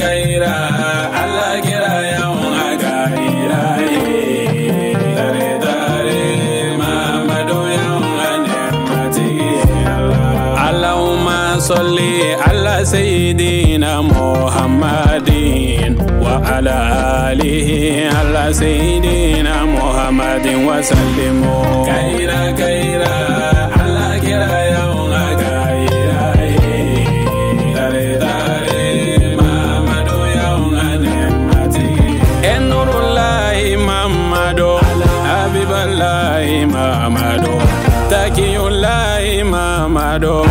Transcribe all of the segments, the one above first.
kaira Allah kira yawan agaira dare dare Muhammadu yawan nemati Allahumma salli ala sayyidina Muhammadin wa ala alihi ala sayyidina Muhammadin wa sallimu kaira kaira Allah kira yawan agaira dare dare Muhammadu yawan nemati Nurullahi Muhammadu Habiballahi Muhammadu Takiyullahi Muhammadu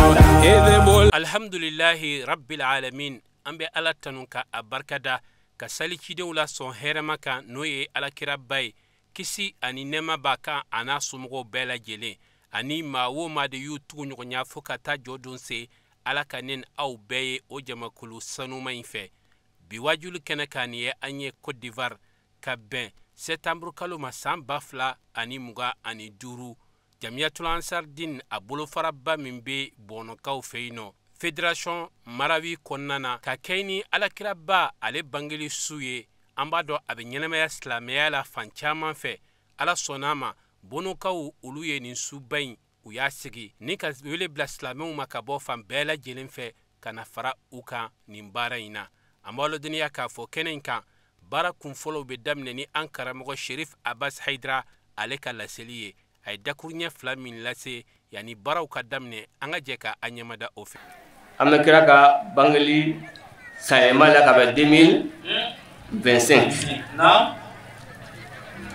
Alhamdulillahi Rabbil Alamin ambe ala tanunka abarkada ka saliki de wala son heremaka noye ala kirabay kisi ani nema baka ana sumugo bela jele ani mawo ma de yutu nyonya foka ta jodun se ala kanen aw beye o jamakulu sanu mainfe biwajul kenakaniye anye Côte d'Ivoire ka ben septembre kaloma samba fla ani muga ani duru Jamiatul Ansar Din abolo faraba mimbe bono kaw feino Fédération Marawi konnana ka kayni alakiraba ale bangeli suye ambado abe nyenemaya islamiya la fanchaman fe ala sonama bono kaw uluye nin subain uyasigi ni ka wele bla islamiyu makabo fan bela jelen fe kana fara uka nin baraina amalo duniya ka fo kenenka bara kun folo be damne ni ankara mo Sherif Abbas Haidra aleka la seliye ay dakurnya flamin lase yani baraw ka damne anga jeka anyamada ofe amna kiraka bangali sayema la ka 2025 na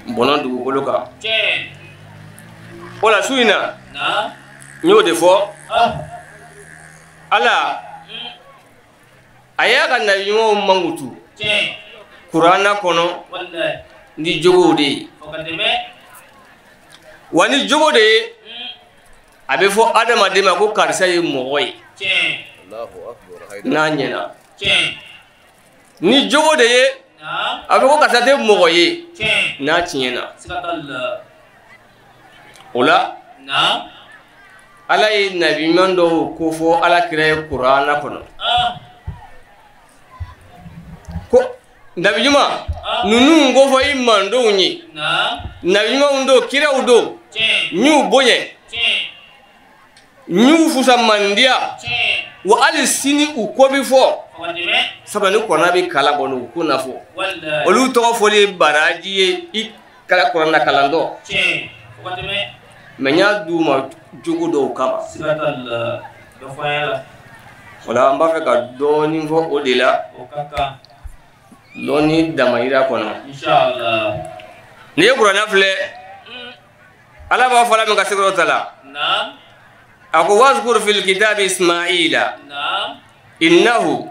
bonon du goloka ola suina na nyo defo ala aya kan na yimo mangutu Qur'ana kono wallahi ndi jogode wani jogode abe fo adama de ma ko karisa ye mogoy Allahu akbar nanyena ni jogode ye abe ko karisa de mogoy na tinyena ola na ala ye nabi mando ko fo ala kire Qur'ana kono ko nabi juma nunu ngo fo imando nyi nabi juma ndo kire udo nyu bonye nyu fusa mandia wa ali sini ukobi fo sabani kona bi kala bonu kuna fo olu to fo le baraji i kala korana kalando menya duma jogo do kama sibatal do fayala wala mbafe ka doni fo odela okaka loni damaira kono inshallah ne qur'ana fle ala ba fala min kasiro tala naam aku wazkur fil kitab ismaila naam innahu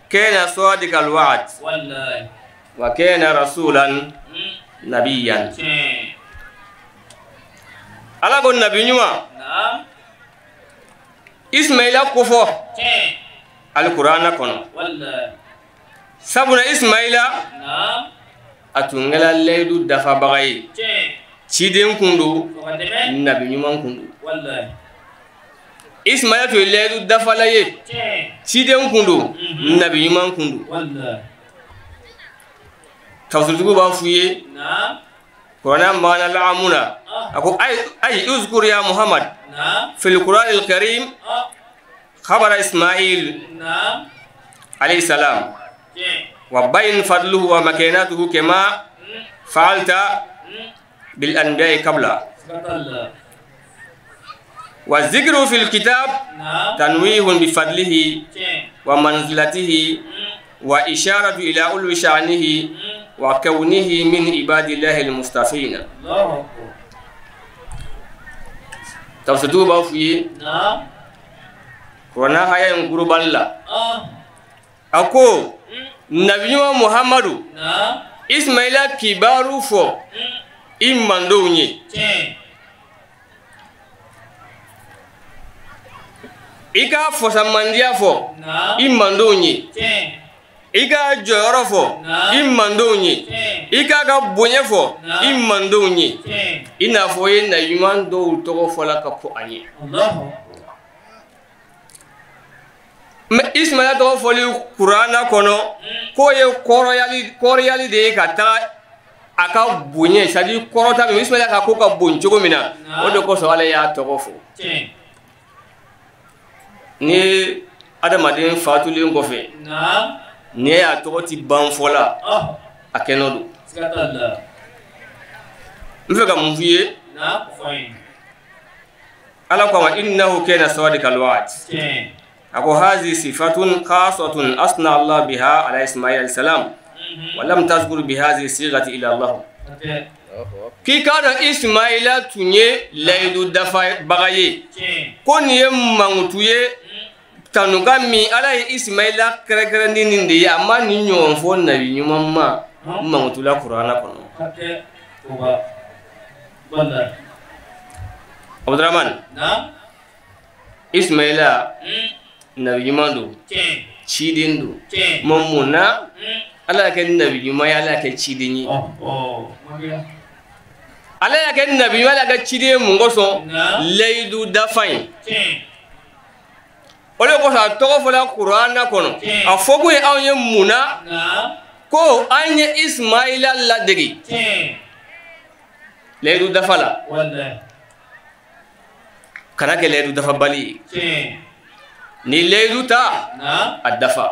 kana sadiqal wa'd wallahi wa kana rasulan nabiyyan ala gon nabi nyuma naam ismaila kufo al qur'ana kono wallahi sabuna ismaila naam atungela leydu dafa bagay ciden kundu nabi nyuman kundu wallahi ismaila to leydu dafa laye ciden kundu nabi nyuman kundu wallahi tawsudu ba fuye naam qur'an mana la'amuna ako ay uzkur ya muhammad naam fil qur'an al karim khabara ismail naam alayhi salam وبين فضله ومكانته كما فعلت بالأنبياء قبله والذكر في الكتاب تنويه بفضله ومنزلته وإشارة إلى علو شأنه وكونه من عباد الله المصطفين تفسدوا بافي كونا هيا نقول بالله أكو نبي محمد إسماعيل كبارو فو إماندوني إيكا فسمانديا فو إماندوني إيكا جورو فو إماندوني إيكا كبوني فو إماندوني إنا فوين نيمان دو تو فلا كفو أني me Ismaila to foli Qur'ana kono ko ye koroyali de ka ta aka bunye sadi korota be Ismaila ka ko ka bun jogo mina o de ko so ala ya to ko fo ni adamaden fatulen ko fe ni ya to ti ban fola akenodo skatalla mfeka mvuye ala kwa innahu kana sadiqal wa'd ako hazi sifatun khasatun asna Allah biha ala Ismail alayhi salam wa lam tazkur bi hazi sighati ila Allah ki kana Ismaila tunye laydu dafa bagaye ko niye mangutuye tanuga mi ala Ismaila kare nindi amma ni nyon fo nabi nyumma mangutula Qur'ana kono wala Abdurrahman Ismaila nabi mando chidindu momuna ala ke nabi yuma ala ke chidinyi ala ke nabi ala ke chide mungoso leidu dafai ole ko sa to fola Qur'ana kono afogu e awye muna ko anye Ismaila ladegi leidu dafala wallahi kana ke leidu dafa bali ni leidu ta addafa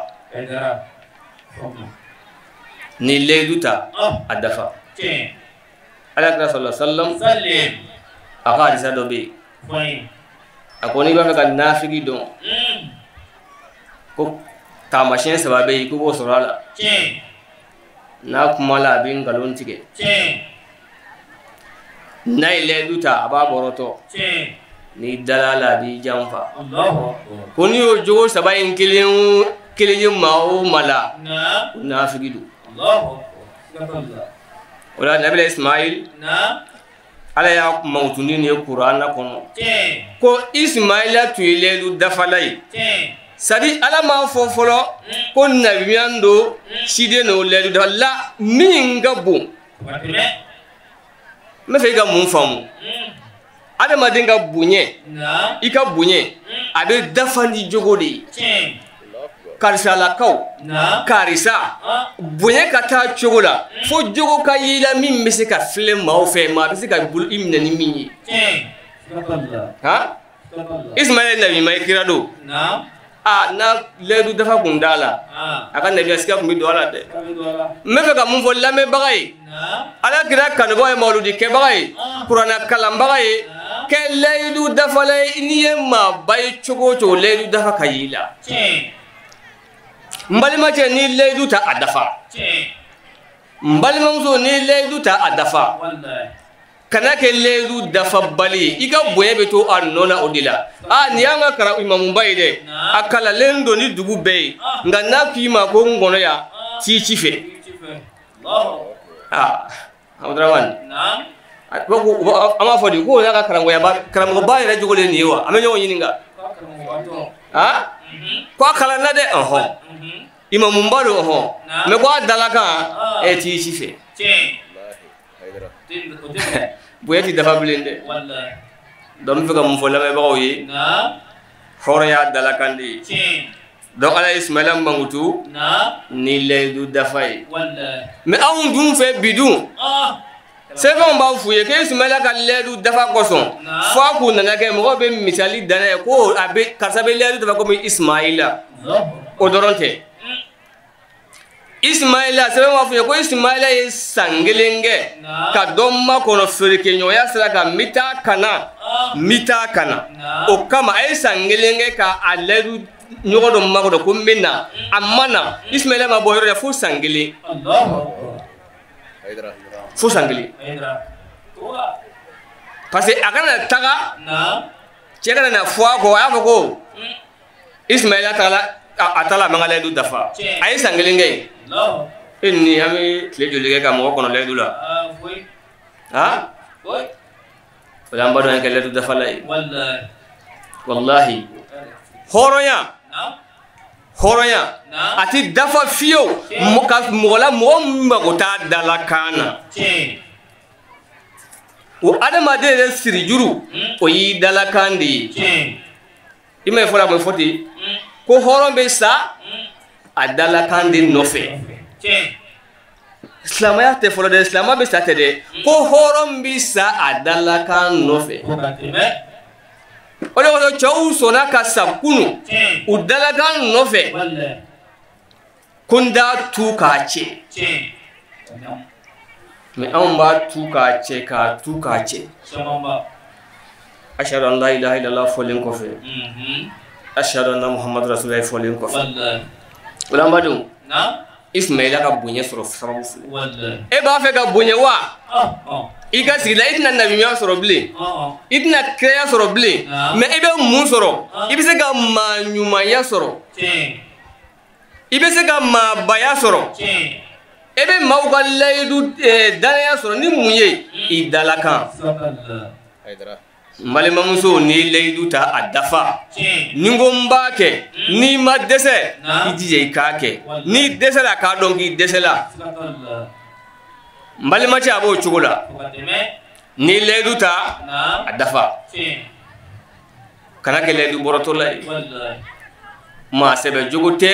ni leidu ta addafa ala kira sallallahu alaihi wasallam aka hadisa do be akoni ba ka nafigi don ko tamashin sababe ko bo sorala na kuma la bin galon tige na leidu ta aba boroto ni dalala di jamfa koni yo jogo sabayin kilin mao mala na figidu wala nabi Ismail ala ya mautuni ne Qur'ana kono ko Ismaila tuilelu dafalai sadi ala ma fofolo ko nabi miando side no lelu dalla minga bu me fe ga mun famu adama dinga bunye ika bunye abe dafandi jogode karisa la kaw karisa bunye kata chogola fo jogo ka yila min bese ka file ma o fe ma bese ka bul imna ni minyi ha Ismail nabi mai kirado na ledu dafa gundala aka nabi aska kumbi dola de me fe ka mun fo lame bagay ala kira kan boy mauludi ke bagay Qur'ana kalam bagay ke leidu dafa lay niye ma bay chogo to leidu dafa kayila mbalima ce ni leidu ta adafa mbalima so ni leidu ta adafa kana ke leidu dafa bali iga boye beto annona odila ni anga kara imam bayde akala lendo ni dugu be ngana kima ko ngono ya ti chife Abdurrahman ama fodi ko na karango ya karango ba ya jogole ni wa amenyo yininga ko kala na de imam mbalo me ko dalaka ti chife buyati dafa blende wallahi dom fega mo fola me bawoyi hore ya dalakandi do ala Ismaila mangutu ni leidu dafai wallahi me awun dum fe bidun c'est bon ba fuye ke Ismaila ka leidu dafa koson fa ku nana ke mo be misali dana ko abe kasabe leidu dafa ko Ismaila odoronte Ismaila sebe ma fuye ko Ismaila ye sangelenge ka domma kono ferike nyoya sira ka mita kana o kama ay sangelenge ka aledu nyogo do mago do kumbina amana Ismaila ma boyro fu sangeli fu sangeli parce que akana taga chekana na fwa ko ya ko Ismaila atala mangaledu dafa ay sangelenge inni ami lejo lege ka mo kono ledu la wala mbado en ledu dafa lay wallahi horoya ati dafa fiyo mo ka mola mo magota dalakana o adama de siri juru o yi dalakandi ime fola mo foti ko horon be sa adala kan din nofe islamaya te folo de islama be sa te de ko horon bi sa adala kan nofe ole wo chawu sona ka sabkunu udala kan nofe kunda tukace me an ba tukace ka tukace ashhadu an la ilaha illallah folin kofe ashhadu anna muhammadu rasulullah folin kofe wala mbadu na ismaila ka bunye soro sababu e ba fe ka bunye wa iga sigila idna nabi mi soro bli idna kreya soro bli me ibe mun soro ibe se ka manyuma ya soro ibe se ka mabaya soro ebe mawga laydu dalaya soro ni munye idalakan malima muso ni laydu ta adafa ningo mbake ni madese idije kake ni desela ka donki desela malima ti abo chugula ni laydu ta adafa kana ke laydu boroto lay ma sebe jogote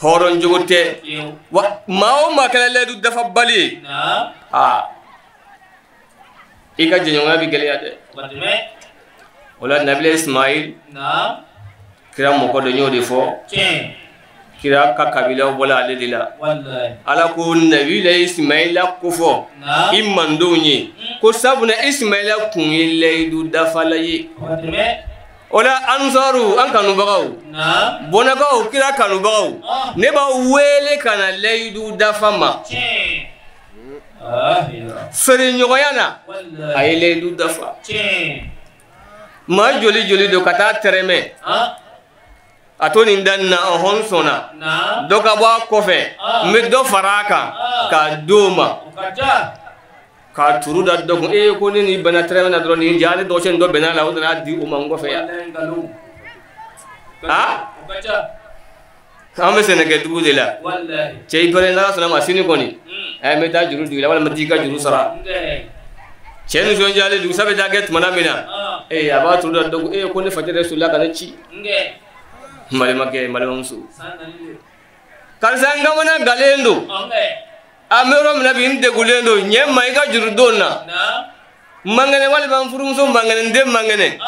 horon jogote mao ma kala laydu dafa bali ika jenyonga bi gele ade wala nabi ismail kira moko de nyodi fo kira ka kabila wala aledila ala ko nabi ismail ko fo imando nyi ko sabuna ismail kun laydu dafa layi ola ansaru an kanu bagaw bonagaw kira kanu bagaw ne ba wele kana laydu dafama fere nyogoyana ay laydu dafa ma joli joli do kata tereme atoni ndanna hon sona doka ba kofe me do faraka ka doma ka turu da dogo ko ni bana treme na dro ni jale do chen do benala wona di o mango fe ya ame sene ke dugu de la wallahi chei pare na sona masini koni ay me ta juru digla wala madika juru sara chen so jale du sabe da get manamina aba turu da dogo ko ni fate rasulullah kana ci malima musu kan sanga mana galendo amero mna bin de gulendo nyemma iga jurdona mangane wale ban furum so mangane ndem mangane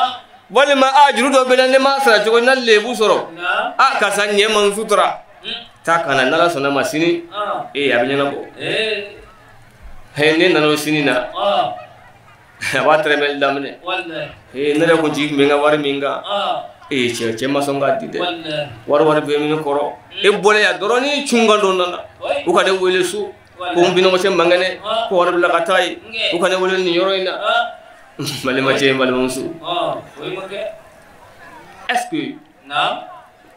wale ma ajrudo belande ma sara jogo na lebu soro kasa nyemma sutura takana nala sona masini abinyana bo hene nano sinina wa tremel damne wallahi nere ko jik menga war minga che masonga dide war be min koro bole ya doroni chungando nana ukade wele su ko mbino mo sem mangane ko war la katay ukade wele ni yoroina malima che malima su est-ce que na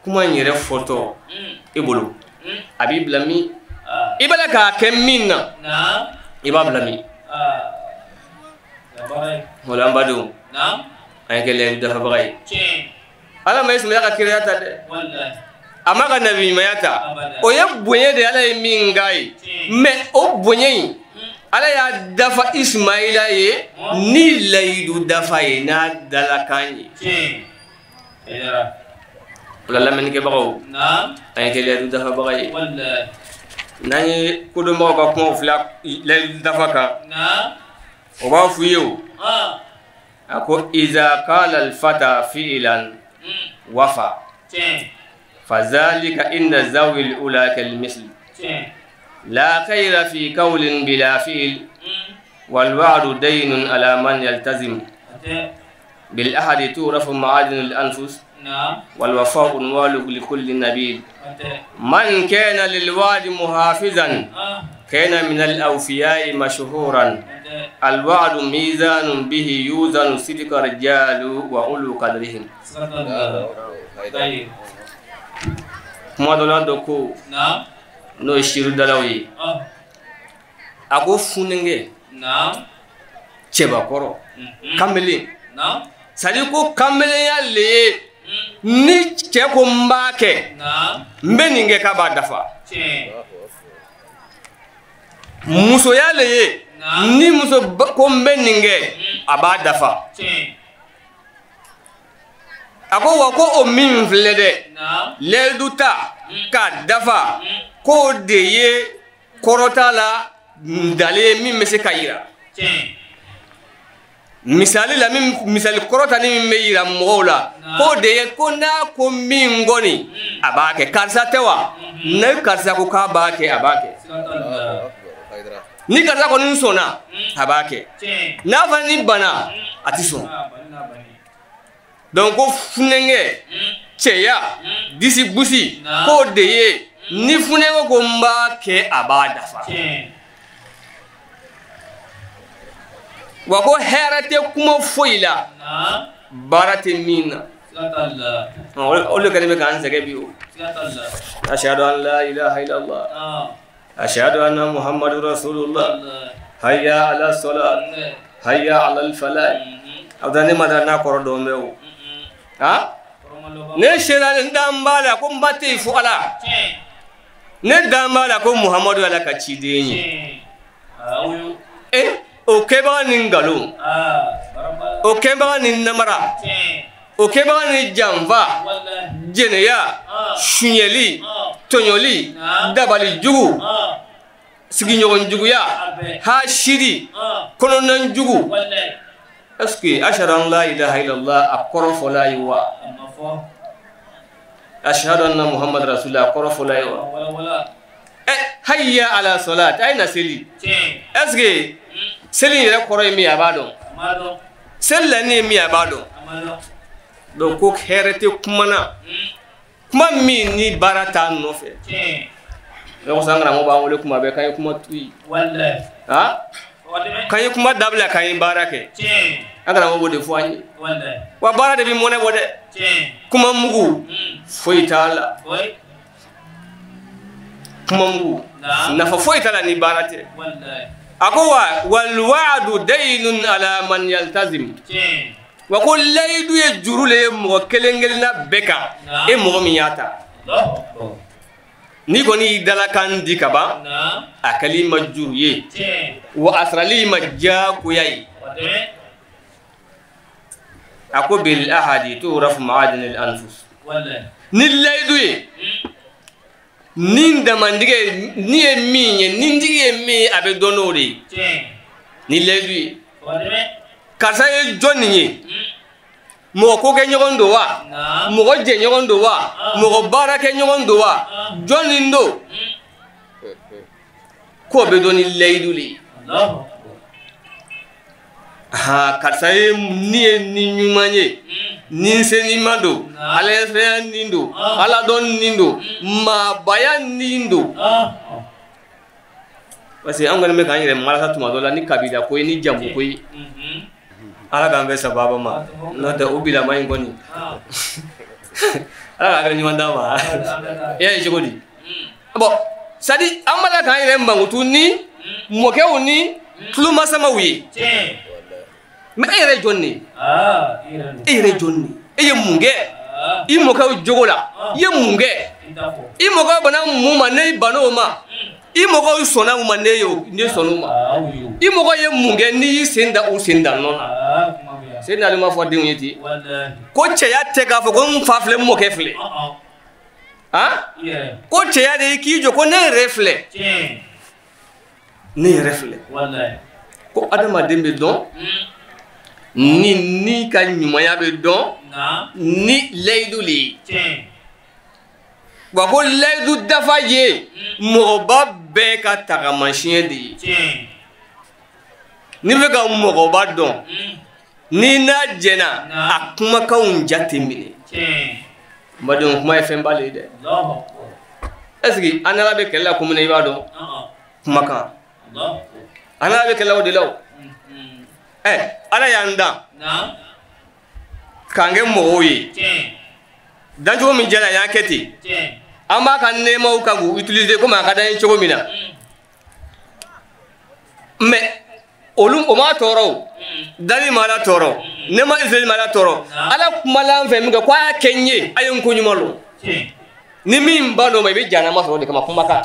kuma nyere photo bolo abi blami ibala ka kemina na ibablami wala mbadu na ay kele dafa bagay ala ma ismu yaka kiriyata de wallahi amaka nabi mayata o ye bonye de ala min ngai me o bonye ala ya dafa ismaila ye ni laydu dafa ye na dalakani era wala men ke bago na ay ke laydu dafa bagay wallahi nani ko do mako ko fla laydu dafa ka na o ba fuyo ako iza qala al fata fi'lan wafa fazalika inda zawil ula kal misl la khayra fi qawlin bila fi'l wal wa'du daynun ala man yaltazim bil ahadi turafu ma'adin al anfus wal wafa'u walu li kulli nabiy man kana lil wa'di muhafizan kana min al awfiya'i mashhuran al wa'du mizanun bihi yuzanu sidqa rijalu wa ulu qadrihim Modola doko na no shiru dalawi ago funenge na cheba koro kameli na sali ko kameli ya le ni che ko mbake na mbeninge ka badafa muso ya le ni muso ko mbeninge abadafa ako wa ko o min filɛ dɛ layidu ta ka dafa ko de ye kɔrɔta la dalen min bɛ se ka yira misali la misali kɔrɔta ni min bɛ yira mɔgɔw la ko de ye ko n'a ko min kɔni a b'a kɛ karisa tɛ wa ne karisa ko k'a b'a kɛ a b'a kɛ ni karisa kɔni sɔnna a b'a kɛ n'a fana ni bana a tɛ sɔn donc ko funɛnkɛ cɛya disi gosi ko de ye ni funɛnkɛ ko n b'a kɛ a b'a dafa wa ko hɛrɛ tɛ kuma foyi la baara tɛ min na o de kɛlen bɛ k'an sɛgɛn bi o ashhadu an la ilaha illallah ashhadu anna muhammadu rasulullah hayya ala salat hayya ala al falah abda ne ma da na kɔrɔ dɔn bɛ o ne sera n dan b'a la ko n ba tɛ fo ala ne dan b'a la ko muhammadu ala ka ciden ye o kɛbaga ni nkalon o kɛbaga ni namara o kɛbaga ni janfa jɛnɛya suɲɛli tɔɲɔli dabali jugu sigiɲɔgɔn juguya hasidi kɔnɔnan jugu est-ce que ashhadu an la ilaha illallah a kɔrɔ fɔla ye wa ashhadu anna muhammad rasulullah a kɔrɔ fɔla ye wa hayya ala salat ay na seli est-ce que seli yɛrɛ kɔrɔ ye min a b'a dɔn seli la ni ye min a b'a dɔn donc ko hɛrɛ tɛ kuma na kuma min ni baara t'a nɔfɛ ne ko san karamɔgɔ b'an wele kuma bɛɛ k'an ye kuma to yen k'an ye kuma dabila k'an ye baara kɛ an karamɔgɔ b'o de fɔ an ye wa baara de bɛ mɔnɛ bɔ dɛ kuma mugu foyi t'a la kuma mugu nafa foyi t'a la ni baara tɛ a ko wa wal wa'du daynun ala man yaltazim wa ko layidu ye juru le ye mɔgɔ kelen kelenna bɛɛ kan e mɔgɔ min y'a ta ni kɔni y'i dalakan di ka ban a kɛli ma juru ye wa a sarali ma diyagoya ye a ko bil ahadi tu'rafu ma'adin al anfus ni layidu ye ni damandige ni ye min ye ni tigi ye min ye a bɛ dɔn n'o de ye ni layidu ye karisa ye jɔn nin ye mɔgɔ ko kɛ ɲɔgɔn don wa mɔgɔ jɛ ɲɔgɔn don wa mɔgɔ baara kɛ ɲɔgɔn don wa jɔn nin don k'o bɛ dɔn ni layidu le ye karisa ye ni ye ni ɲuman ye ni se ni ma don ala fɛn nin don ala dɔn nin don maabaya nin don parce que an kɔni bɛ k'an yɛrɛ marasa tuma dɔ la ni kabila ko ye ni jamu ko ye ala k'an bɛ sababa ma n'o tɛ o bilama in kɔni ala k'a kɛ ɲuman d'a ma i y'a ye cogo di bon c'est à dire an b'a la k'an yɛrɛ mankutu ni mɔkɛw ni tulomasamaw ye mais e yɛrɛ jɔn de ye e yɛrɛ jɔn de ye e ye mun kɛ i mɔkɛw jogo la i ye mun kɛ i mɔkɛw bana mun ma ne ban'o ma i mɔgɔw sɔnna u ma ne sɔnn'u ma i mɔgɔ ye mun kɛ n'i y'i sen da u sen da nɔ na sen dali ma fɔ denw ye ten ko cɛya tɛ k'a fɔ ko n fa filɛ n mɔkɛ filɛ ko cɛya de ye k'i jɔ ko ne yɛrɛ filɛ ne yɛrɛ filɛ ko adamaden bɛ dɔn ni ka ɲumanya bɛ dɔn ni layidu le ye wa ko layidu dafa ye mɔgɔba bɛɛ ka tagamasiyɛn de ye n'i bɛ ka mɔgɔba dɔn n'i n'a jɛna a kumakanw jate minɛ n badenw kuma ye fɛn ba le ye dɛ est ce que an n'ala bɛ kɛlɛ la kun min na i b'a dɔn kumakan an n'ala bɛ kɛlɛ o de la o ala y'an dan k'an kɛ mɔgɔw ye dancogo min jɛla y'an kɛ ten an b'a ka nɛɛmaw kan k'u utiliser komi a ka d'an ye cogo min na mais olu o m'a tɔɔrɔ o dali ma la tɔɔrɔ ne ma Israël ma la tɔɔrɔ ala kumala an fɛ min kɛ ko a y'a kɛ n ye a ye n ko ɲuman lɔ ni min ba dɔ ma i bɛ jahanama sɔrɔ o de kama kumakan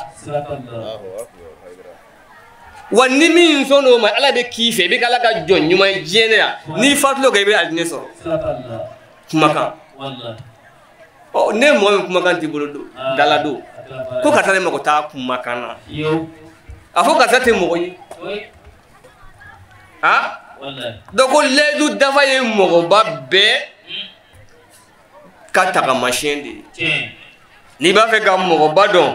wa ni min sɔn n'o ma ala bɛ k'i fɛ i bɛ kɛ ala ka jɔn ɲuman ye diɲɛ na n'i fatul'o kan i bɛ alijinɛ sɔrɔ kumakan oh ne mo min kumakan ti bolo do dala do ko ka tale mako ta kumakan na afo ka tate mo yi ha do ko ledu dafa ye mo ba be ka ta ka machine de ni ba fe ka mo ba don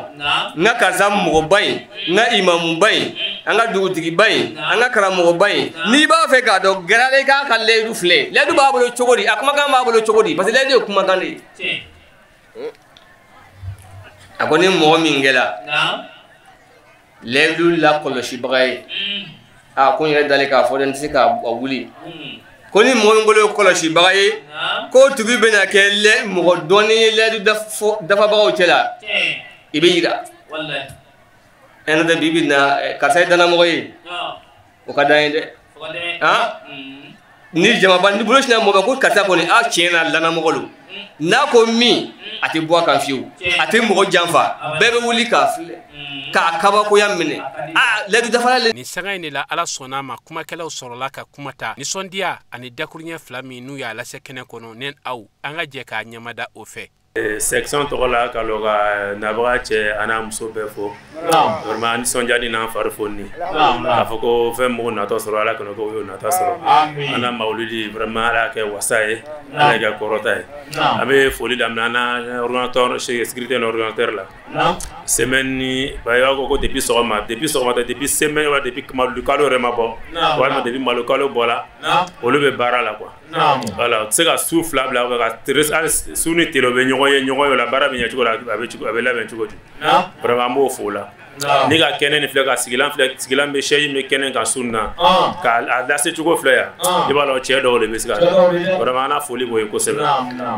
na ka za mo ba yi na imam ba yi anga dugutigi ba yi anga karamo ba yi ni ba fe ka do garale ka ledu fle ledu ba bolo chogodi akuma ka ba bolo chogodi parce que ledu kumakan de akoni mo min gela ledu la koloshi bagay a ko yere dale ka fo den sika wuli koni mo ngolo koloshi bagay ko tubi bena ke le mo doni ledu dafa bago tela ibira wallahi ena da bibi na kasay dana mo yi o kadande ha ni jama bandi bulosh na mo ba ko kata ko ni a chena lana mo golo na ko mi ati bo kan fiu ati mo janfa bebe wuli ka fle ka kaba ko yamine ledu dafa le ni sanga ni la ala sona ma kuma kala sorola ka kumata ni sondia ani dakurnya flami nu ya la sekene kono nen au anga je ka nyamada o fe section tola ka loga nabaga che ana muso befo normal sonja ni na farfoni afoko fe mo na to soro ala kono ko yo na ta soro ana maulidi vraiment ala ke wasaye ala ga korota abe foli damna na ordinateur chez sécurité l'ordinateur là semaine ni ba yo ko depuis soma depuis semaine wala depuis malu kalo rema bo wala depuis malu kalo bola olu be bara la quoi voilà c'est ka souffle là ka stress suni telo be nyogo la bara be nyachiko la abe la ben chiko vraiment mo fola ni ga kenen ni fleka sigilan be shey me kenen ka sunna ka adase chiko flea di balo che do le biska vraiment na foli boy ko sebe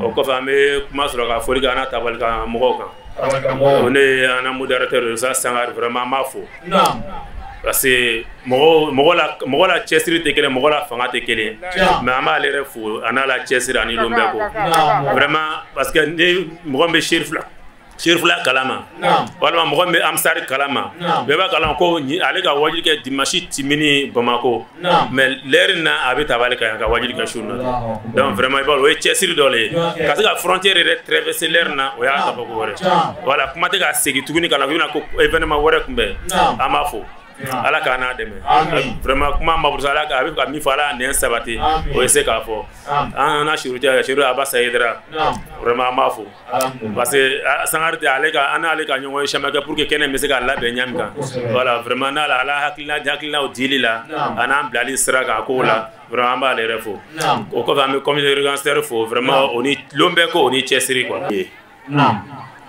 o ko fame kuma sura ka foli ga na tabal ka mo ka on est un modérateur de ça sangar vraiment ma fo parce que mogo la chesiri te kele mogo la fanga te kele mais ama ale refu ana la chesiri ani lombe ko vraiment parce que ni mogo be shirfla kalama wala mogo be amsar kalama be ba kalama ko ni ale ka wajil ke dimashi timini bamako mais lerna abi tabale ka wajil ka shuna donc vraiment ba we chesiri dole kasi ka frontière re traverser lerna o ya ta ko wore wala kuma te ka segi tuguni kala ko événement wore kumbe ama fo ala kana deme vraiment kuma mabusala ka abi ka mi fala ne sabati o ese ka fo ana shiru abasa yedra vraiment mafu parce que sangarde ale ka ana ale ka nyongo shamaka pour que kene meseka la be nyamka voilà vraiment na ala hakilina o dilila ana blali sra ka ko la vraiment ba le refo o ko va me comme le organisateur fo vraiment oni lombe ko oni chesiri quoi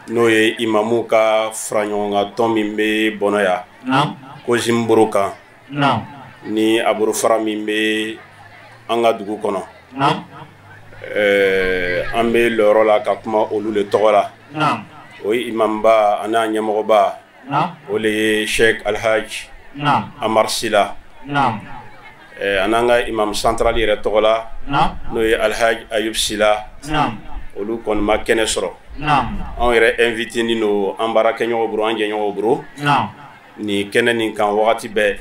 no ye imamu ka franyonga tomimbe bonoya ko Jimburuka ni aburu fara min be anga dugu kono an be lɔrɔ la ka kuma olu le tɔgɔ la o ye imamba ana ɲɛmɔgɔba o le ye Sheikh Alhaj Amar Sila an'an ka imam central yɛrɛ tɔgɔ la n'o ye Alhaj Ayub Sila olu kɔni ma kɛnɛ sɔrɔ anw yɛrɛ invité ni no an baarakɛɲɔgɔn bolo an jɛɲɔgɔn bolo ni kɛnɛ nin kan wagati bɛɛ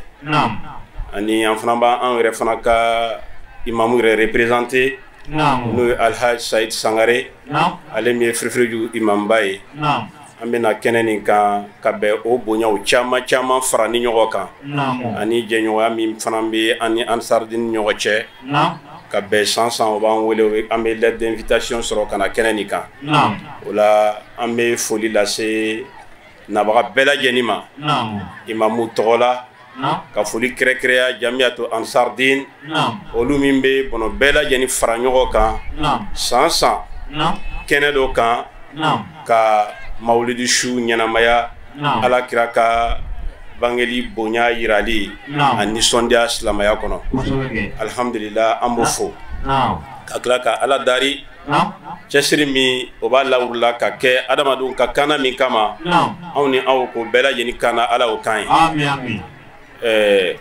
ani an fana b'an yɛrɛ fana ka imamu yɛrɛ représenté n'o ye Alhaj Saïd Sangare ale min ye firifiriju imamba ye an bɛna kɛnɛ nin kan ka bɛn o bonyaw caman fara ni ɲɔgɔn kan ani jɛɲɔgɔnya min fana bɛ an ni Ansardine ɲɔgɔn cɛ ka bɛn san o b'an wele an bɛ lettre d'invitation sɔrɔ ka na kɛnɛ nin kan o la an bɛ foli lase nabaga bɛɛ lajɛlen ma imamu tɔgɔ la ka foli kɛrɛkɛrɛnya Jamiyatu Ansardine olu min bɛ bɔnɔ bɛɛ lajɛlen fara ɲɔgɔn kan san kɛnɛ dɔ kan ka mawulidi su ɲɛnamaya alakira ka bangeli bonya yirali a nisɔndiya silamɛya kɔnɔ alhamdulillah an b'o fo ka tila ka ala dari cɛsiri min o b'a lawurula ka kɛ adamadenw ka kana min kama anw ni aw ko bɛɛ lajɛlen kana ala o kan ye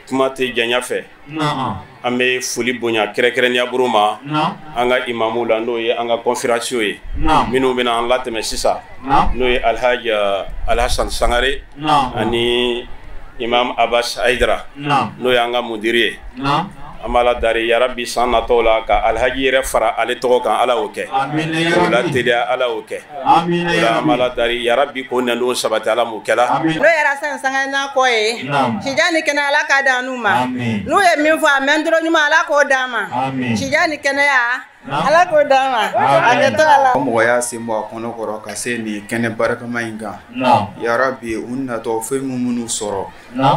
kuma tɛ janya fɛ an bɛ foli bonya kɛrɛnkɛrɛnnenya bolo ma an ka imamu la n'o ye an ka conférence ye minnu bɛna an latɛmɛ sisan n'o ye Alhaji Alhassan Sangare ani Imam Abbas Aidara n'o ye an ka mudiri ye amala dari ya rabbi sanna tola ka alhaji yɛrɛ fara ale tɔgɔ kan ala o kɛ la teliya ala o kɛ ola amala dari ya rabbi ko nando sabati ala m'o kɛla n'o yɛrɛ sanga na ko ye sijani kɛnɛ ala ka da nu ma n'o ye min fɔ a mɛn dɔrɔn ɲuman ala k'o d'a ma sijani kɛnɛya ala k'o d'a ma a kɛ to ala mɔgɔ y'a sen bɔ a kɔnɔ kɔrɔ ka se nin kɛnɛ barakama in kan ya rabbi u natɔ fɛn minnu sɔrɔ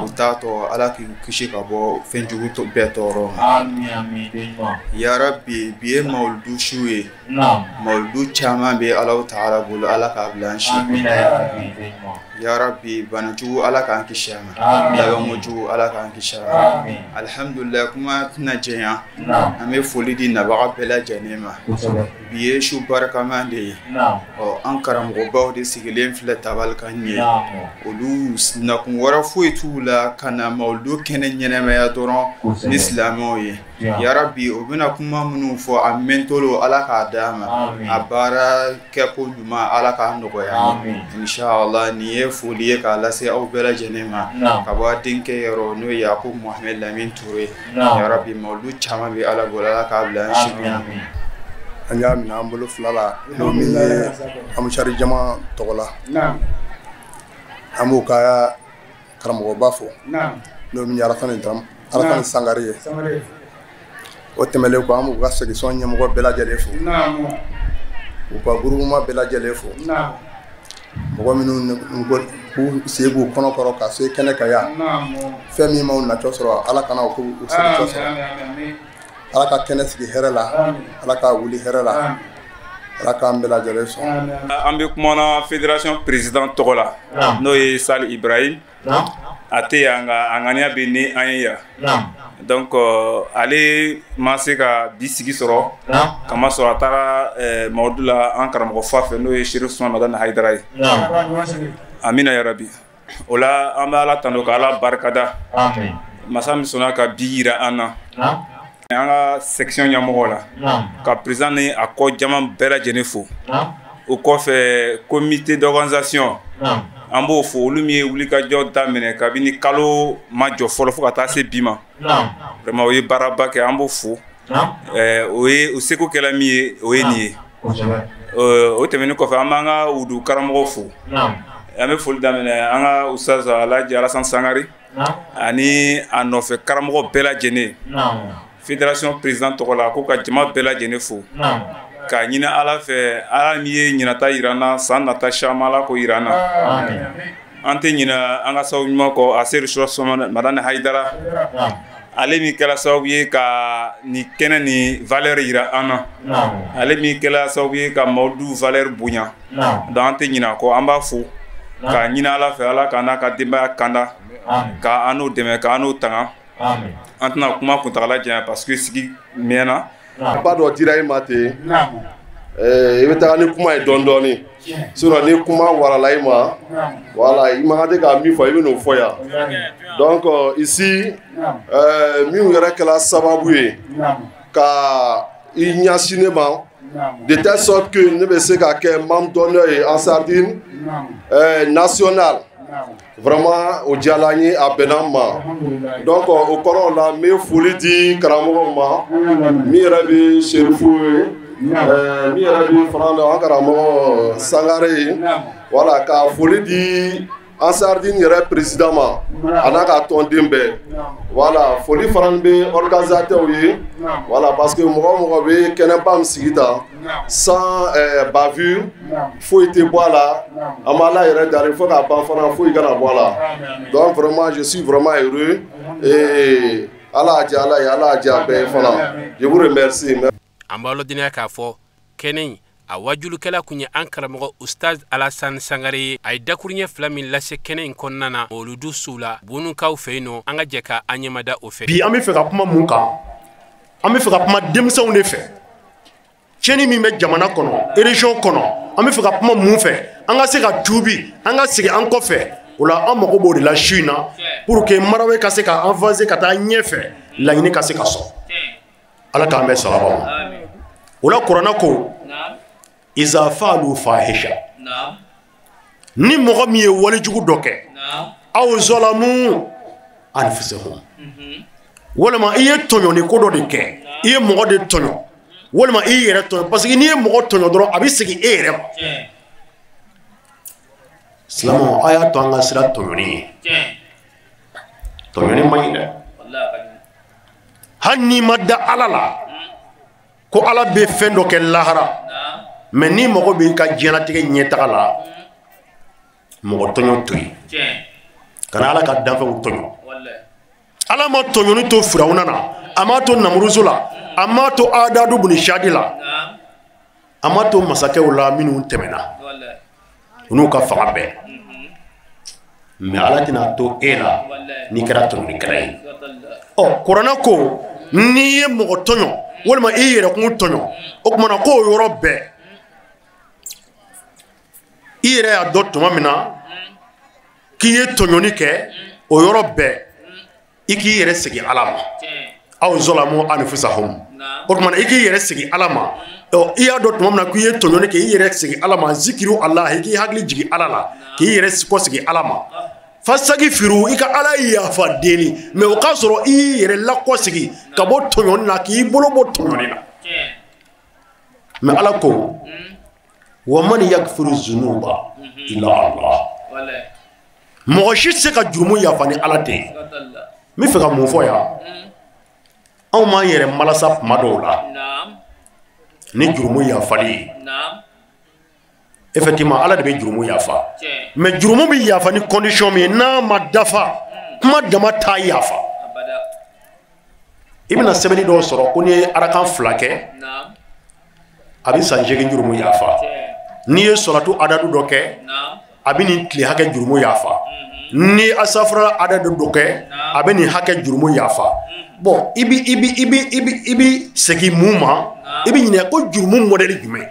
u t'a tɔ ala k'i kisi ka bɔ fɛn jugu bɛɛ tɔɔrɔ ma ya rabbi bi ye mawuludu su ye mawuludu caman bɛ ala ta'ala bolo ala k'a bila an si ya rabbi bana jugu ala k'an kisi a ma labɛnko jugu ala k'an kisi a ma alhamdulillah kuma tɛna jɛnya an bɛ foli di nabaga bɛɛ lajɛlen ma bi ye su barikaman de ye an karamɔgɔbaw de sigilen filɛ tabali kan ɲɛ olu nakun wɛrɛ foyi t'u la ka na mawuludu kɛnɛ ɲɛnɛmaya dɔrɔn ni silamɛw ye ya rabbi o bɛna kuma minnu fɔ a mɛntolo ala k'a d'a ma a baara kɛko ɲuman ala k'a nɔgɔya inshallah nin ye foli ye k'a lase aw bɛɛ lajɛlen ma ka bɔ a denkɛ yɔrɔ n'o ye Yakubu Mohamed Lamin Ture ya rabbi mawuludu caman bɛ ala bolo ala k'a bila an si an y'a minɛ an bolo fila la n'o min ye Amucari Jama tɔgɔ la an b'o ka karamɔgɔba fo n'o min ye Alasani Sangare ye o tɛmɛlen kɔ an b'u ka section ɲɛmɔgɔ bɛɛ lajɛlen fo u ka groupement bɛɛ lajɛlen fo mɔgɔ minnu k'u sen b'u kɔnɔ kɔrɔ ka se kɛnɛ kan yan fɛn min m'u natɔ sɔrɔ ala kana u segintɔ sɔrɔ ala ka kɛnɛ sigi hɛrɛ la ala ka wuli hɛrɛ la ala k'an bɛɛ lajɛlen sɔn an bɛ kumana fédération président tɔgɔ la n'o ye Sali Ibrahim a tɛ yan nka a ŋaniya bɛ ni an ye yan donc ale ma se ka bi sigi sɔrɔ kama sɔrɔ a taara mawudu la an karamɔgɔ fa fɛ n'o ye Sherif Usman Madani Hayidara ye amina yarabi o la an bɛ ala tanu ka ala barikada masa min sɔnna ka bi yira an na an ka section ɲɛmɔgɔ la ka président ni a kɔ jama bɛɛ lajɛlen fo o kɔfɛ comité d'organisation an b'o fo olu min ye wulikajɔ daminɛ kabini kalo ma jɔ fɔlɔ fo ka taa se bi ma vraiment o ye baaraba kɛ an b'o fo o ye o seko kɛla min ye o ye nin ye o tɛmɛnen kɔfɛ an b'an ka wudu karamɔgɔ fo an bɛ foli daminɛ an ka ustaz Alhaji Alasani Sangare ani a nɔfɛ karamɔgɔ bɛɛ lajɛlen fédération président tɔgɔ la ko ka jama bɛɛ lajɛlen fo ka ɲini ala fɛ ala min ye ɲinata yirana san nata caman ala ko yirana an tɛ ɲina an ka sababu ɲuman kɔ a Sherif Usman Madani Hayidara ale min kɛra sababu ye ka nin kɛnɛ ni valeur yira an na ale min kɛra sababu ye ka mawudu valeur bonya donc an tɛ ɲina kɔ an b'a fo ka ɲini ala fɛ ala ka n'a ka denbaya kanda ka an n'o dɛmɛ ka an n'o tanga an tɛna kuma kuntagala janya parce que sigi mɛnna ba dɔ dira i ma ten i bɛ taga ni kuma ye dɔɔni dɔɔni sinon ni kuma warala i ma voilà i man kan tɛ ka min fɔ i bɛ n'o fɔ yan donc ici minnu yɛrɛ kɛra sababu ye ka i ɲɛsin ne ma de telle sorte que ne bɛ se ka kɛ membre d'honneur ye en sardine nationale vraiment o diyala n ye a bɛnna n ma donc o kɔrɔ la n bɛ foli di karamɔgɔw ma min yɛrɛ bɛ Sherifu ye min yɛrɛ bɛ fana la an karamɔgɔ Sangare ye voilà ka foli di an sardine yɛrɛ président ma a n'a ka tɔnden bɛɛ voilà foli fana bɛ organisateurs ye voilà parce que mɔgɔ o mɔgɔ bɛ kɛnɛba min sigi tan sans bavure foyi tɛ bɔ a la an b'a la yɛrɛ dari fo k'a ban fana foyi kana bɔ a la donc vraiment je suis vraiment heureux et ala y'a diya ala ye ala y'a diya bɛɛ ye fana je vous remercie. an b'a lɔdenya k'a fɔ kɛnɛ in a wajulukɛla kun ye an karamɔgɔ ustaz Alasani Sangare ye a ye dakuruɲɛ fila min lase kɛnɛ in kɔnɔna na mawuludu su la bonukaw fɛ yen nɔ an ka jɛ ka an ɲɛmada o fɛ bi an bɛ fɛ ka kuma mun kan an bɛ fɛ ka kuma denmisɛnw de fɛ tiɲɛni min bɛ jamana kɔnɔ région kɔnɔ an bɛ fɛ ka kuma mun fɛ an ka se ka tuubi an ka segin an kɔfɛ o la an mago b'o de la su in na pour que Marawi ka se ka avancer ka taa ɲɛfɛ laɲini ka se ka sɔrɔ ala k'an bɛ sababa ma o la kuranna ko iza fa'alu fahisha ni mɔgɔ min ye walijugu dɔ kɛ aw zalamu anfusahum walima i ye tɔɲɔni ko dɔ de kɛ i ye mɔgɔ de tɔɲɔ walima i yɛrɛ tɔɲɔ parce que n'i ye mɔgɔ tɔɲɔ dɔrɔn a bɛ segin e yɛrɛ ma silamɛw a y'a to an ka sira tɔɲɔni ye tɔɲɔni man ɲi dɛ hali n'i ma da ala la ko ala bɛ fɛn dɔ kɛ lahara mais n'i mago b'i ka diɲɛlatigɛ ɲɛtaga la mɔgɔ tɔɲɔ to yen kana ala ka danfɛnw tɔɲɔ ala ma tɔɲɔni to firawuna na a m'a to namuruzu la a m'a to adadu buni shadi la a m'a to masakɛw la minnu tɛmɛna u n'u ka fanga bɛɛ mais ala tɛna to e la n'i kɛra tɔɲɔnikɛla ye ɔ kuranɛ ko n'i ye mɔgɔ tɔɲɔ walima i yɛrɛkun tɔɲɔ o kumana k'o yɔrɔ bɛɛ i yɛrɛ y'a dɔn tuma min na k'i ye tɔɲɔni kɛ o yɔrɔ bɛɛ i k'i yɛrɛ segin ala ma aw zalamu anfusahum o kumana i k'i yɛrɛ segin ala ma i y'a dɔn tuma min na k'i ye tɔɲɔni kɛ i yɛrɛ segin ala ma zikiru ala i k'i hakili jigin ala la k'i yɛrɛ kɔsegin ala ma fasagi firu i ka ala yafa deli mais o k'a sɔrɔ i y'i yɛrɛ lakɔsegi ka bɔ tɔɲɔni na k'i bolo bɔ tɔɲɔni na mais ala ko wa man yaghfiru zunuba illa Allah mɔgɔ si tɛ se ka jurumu yafa ni ala tɛ n bɛ fɛ ka mun fɔ yan anw m'an yɛrɛ malasa tuma dɔw la ni jurumu yafali ye effectivement ala de bɛ jurumu yafa mais jurumu bɛ yafa ni condition min ye n'a ma dafa kuma dama t'a yafa i bɛna sɛbɛnni dɔw sɔrɔ ko n'i ye arakan 2 kɛ a bɛ san 8 jurumu yafa n'i ye sɔrɔtu adadu dɔ kɛ a bɛ nin tile hakɛ jurumu yafa ni asafura adadu dɔ kɛ a bɛ nin hakɛ jurumu yafa bon i bi segin mun ma i bɛ ɲininka ko jurumu modèle jumɛn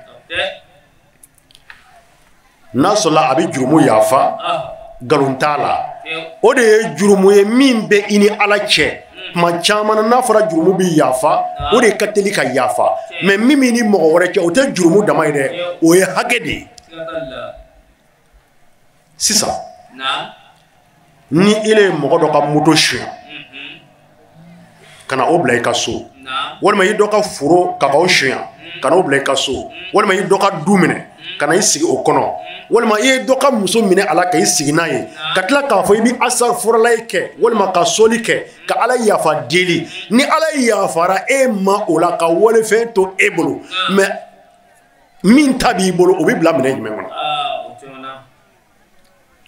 n'a sɔrɔla a bɛ jurumu yafa nkalon t'a la o de ye jurumu ye min bɛ i ni ala cɛ tuma caman n'a fɔra jurumu bɛ yafa o de ka teli ka yafa mais min b'i ni mɔgɔ wɛrɛ cɛ o tɛ jurumu dama ye dɛ o ye hakɛ de ye sisan ni ile ye mɔgɔ dɔ ka moto suɲɛ ka na o bila i ka so walima i dɔ ka foro ka o suɲɛ ka na o bila i ka so walima i dɔ ka du minɛ ka na i sigi o kɔnɔ walima i ye dɔ ka muso minɛ a la ka i sigi n'a ye ka tila k'a fɔ i bɛ asafuralayi kɛ walima ka soli kɛ ka ala yafa deli ni ala yafara e ma o la ka walefɛn to e bolo mais min ta b'i bolo o bɛ bila minɛ jumɛn kɔnɔ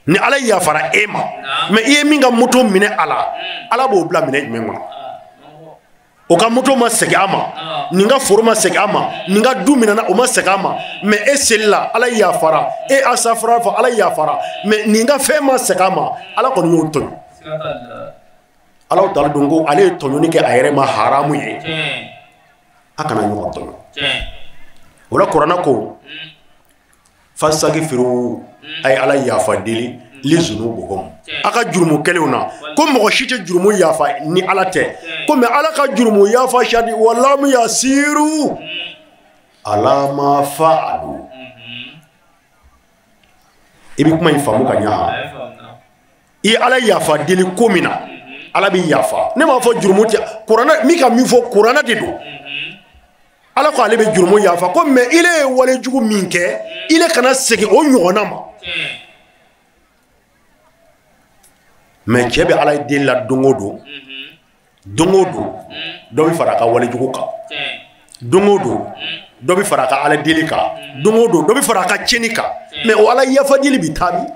ni ala yafara e ma mais i ye min ka moto minɛ a la ala b'o bila minɛ jumɛn kɔnɔ o ka moto ma segin a ma nin ka foro ma segin a ma nin ka du minɛna o ma segin a ma mais e selila ala yafara e asafura fɔ ala yafara mais nin ka fɛn ma segin a ma ala kɔni y'o tɔɲɔ ala ta'ala don ko ale ye tɔɲɔni kɛ a yɛrɛ ma haramu ye a kana ɲɔgɔn tɔɲɔ o la kuranɛ ko fastaghfiru a ye ala yafa deli li zunubuhum a ka jurumu kɛlenw na ko mɔgɔ si tɛ jurumu yafa ni ala tɛ ko mais ala ka jurumu yafa sadi walam yasiru ala ma fa'alu i bɛ kuma in faamu ka ɲɛ i ye ala yafa deli ko min na ala bɛ yafa ne m'a fɔ jurumu tɛ kuranɛ min ka min fɔ kuranɛ de don ala ko ale bɛ jurumu yafa ko mais ile ye walejugu min kɛ ile kana segin o ɲɔgɔnna ma mais cɛ bɛ ala deli la don o don dɔ bɛ fara a ka walejugu kan don o don dɔ bɛ fara a ka ala deli kan don o don dɔ bɛ fara a ka tiɲɛni kan mais o ala yafa deli bɛ taa min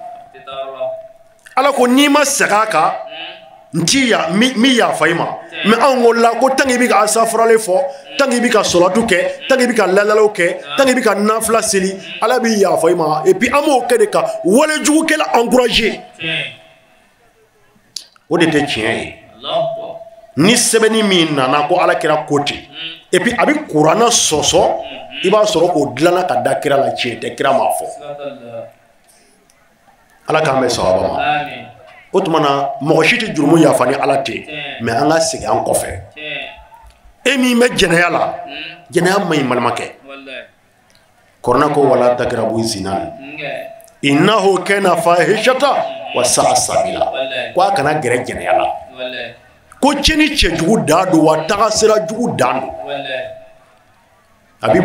ala ko n'i ma segin a kan n t'i min yafa i ma mais anw ko la ko tant que i bɛ ka asafurale fɔ tant que i bɛ ka sɔlatu kɛ tant que i bɛ ka lalalaw kɛ tant que i bɛ ka nafila seli ala bɛ yafa i ma et puis an b'o kɛ de ka walejugukɛla encourager o de tɛ tiɲɛ ye ni sɛbɛnni min nana ko ala kɛra ko ten et puis a bɛ kuranɛ sɔsɔ i b'a sɔrɔ o dilanna ka da kira la tiɲɛ tɛ kira m'a fɔ ala k'an bɛ sababa ma o tuma na mɔgɔ si tɛ jurumu yafa ni ala tɛ mais an ka segin an kɔfɛ e min bɛ jɛnɛya la jɛnɛya man ɲi balimakɛ kuranɛ ko wala takirabu zina innahu kana fahishata wa sa'a sabila ko a kana gɛrɛ jɛnɛya la ko cɛni cɛjugu dan don wa tagasira jugu dan don a bɛ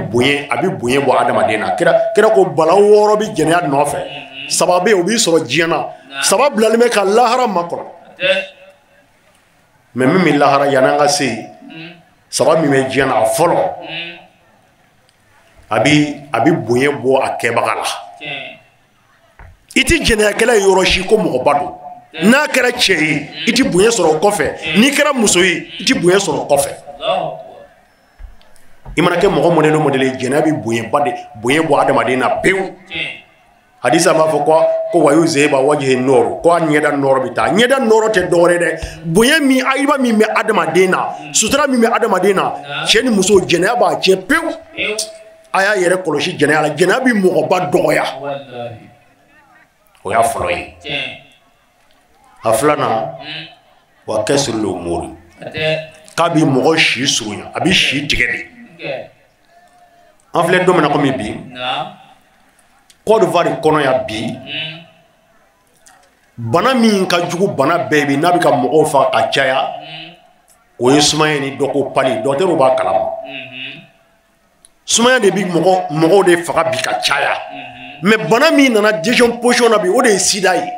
bonya bɔ adamaden na kira ko bala 6 bɛ jɛnɛya nɔfɛ 3 bɛ yen o b'i sɔrɔ diɲɛ na 3 bilalen bɛ ka lahara makɔrɔ mais min bɛ lahara yan'an ka se yen 3 min bɛ diɲɛ na fɔlɔ a bɛ bonya bɔ a kɛbaga la i tɛ jɛnɛyakɛla ye yɔrɔ si ko mɔgɔba don n'a kɛra cɛ ye i tɛ bonya sɔrɔ o kɔfɛ n'i kɛra muso ye i tɛ bonya sɔrɔ o kɔfɛ i mana kɛ mɔgɔ mɔdɛli o mɔdɛli ye jɛnɛya bɛ bonya bɔ adamaden na pewu hadisa b'a fɔ ko wayu zeba wajhi nɔɔrɔ ko a ɲɛda nɔɔrɔ bɛ taa ɲɛda nɔɔrɔ tɛ dɔwɛrɛ dɛ bonya min ayiba min bɛ adamaden na sutura min bɛ adamaden na cɛ ni muso jɛnɛya b'a cɛ pewu a y'a yɛrɛ kɔlɔsi jɛnɛya la jɛnɛya bɛ mɔgɔba dɔgɔya o y'a fɔlɔ ye a filanan wa kɛsiri lo mori k'a bɛ mɔgɔ si surunya a bɛ si tigɛ de an filɛ don min na komi bi Côte d'Ivoire kɔnɔ yan bi bana min ka jugu bana bɛɛ bi n'a bɛ ka mɔgɔw faga ka caya o ye sumaya ni dɔ ko pali dɔgɔtɔrɔw b'a kalama sumaya de bi mɔgɔw de faga bi ka caya mais bana min nana deuxième position na bi o de ye sida ye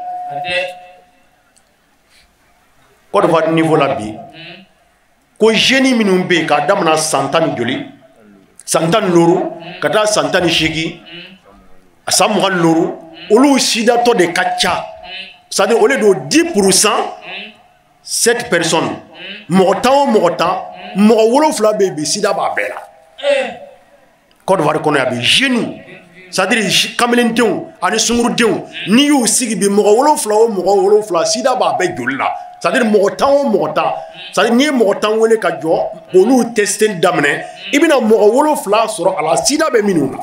Côte d'Ivoire niveau la bi ko jeune minnu bɛ yen k'a daminɛ san 10 ni joli san 15 ka taa san 18 a san 25 olu sida tɔ de ka ca c'est-à-dire au lieu de 10% 7 personnes mɔgɔ 10 o mɔgɔ 10 mɔgɔ 7 bɛ yen bi sida b'a bɛɛ la Côte d'Ivoire kɔnɔ yan bi jeune c'est-à-dire kamelendenw ani sungurudenw n'i y'u sigi bi mɔgɔ 7 o mɔgɔ 7 sida b'a bɛɛ joli la c'est-à-dire mɔgɔ 10 o mɔgɔ 10 c'est-à-dire n'i ye mɔgɔ 10 wele ka jɔ k'olu tester daminɛ i bɛna mɔgɔ 7 sɔrɔ a la sida bɛ minnu na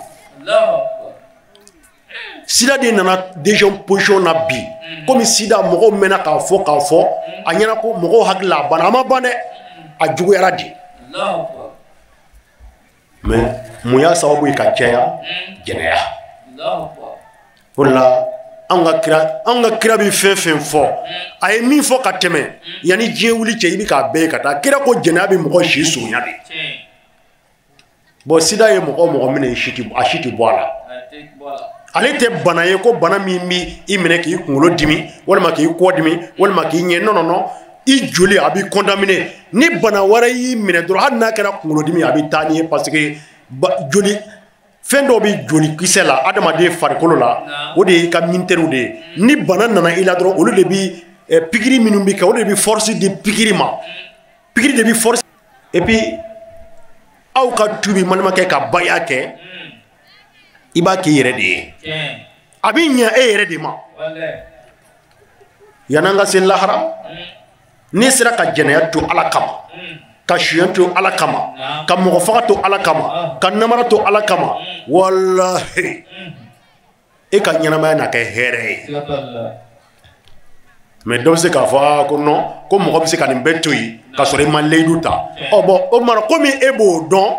sida de nana deuxième position na bi komi sida mɔgɔw mɛnna k'a fɔ a ɲɛna ko mɔgɔw hakili la a banna a ma ban dɛ a juguyara de mais mun y'a sababu ye ka caya jɛnɛya o de la an ka kira bɛ fɛn fɛn fɔ a ye min fɔ ka tɛmɛ yanni diɲɛ wuli cɛ i bɛ k'a bɛɛ ye ka taa kira ko jɛnɛya bɛ mɔgɔ si surunya de bon sida ye mɔgɔ minɛ a si tɛ bɔ a la ale tɛ bana ye ko bana min bɛ i minɛ k'i kunkolo dimi walima k'i kɔ dimi walima k'i ɲɛ non i joli a b'i contaminer ni bana wɛrɛ y'i minɛ dɔrɔn hali n'a kɛra kunkolo dimi a bɛ taa ni ye parce que joli fɛn dɔw bɛ joli kisɛ la adamaden farikolo la o de y'i ka militaires de ye ni bana nana i la dɔrɔn olu de bɛ pikiri minnu bɛ kɛ o de bɛ force di pikiri ma pikiri de bɛ force et puis aw ka tubi balimakɛ ka baya kɛ i b'a k'i yɛrɛ de ye a bɛ ɲɛ e yɛrɛ de ma yan'an ka se lahara n'i sera ka jɛnɛya to ala kama ka suɲɛ to ala kama ka mɔgɔ faga to ala kama ka namara to ala kama walahi e ka ɲɛnamaya na kɛ hɛrɛ ye mais dɔ bɛ se k'a fɔ ko non ko mɔgɔ bɛ se ka nin bɛɛ to yen ka sɔrɔ i ma layidu ta bon o tuma komi e b'o dɔn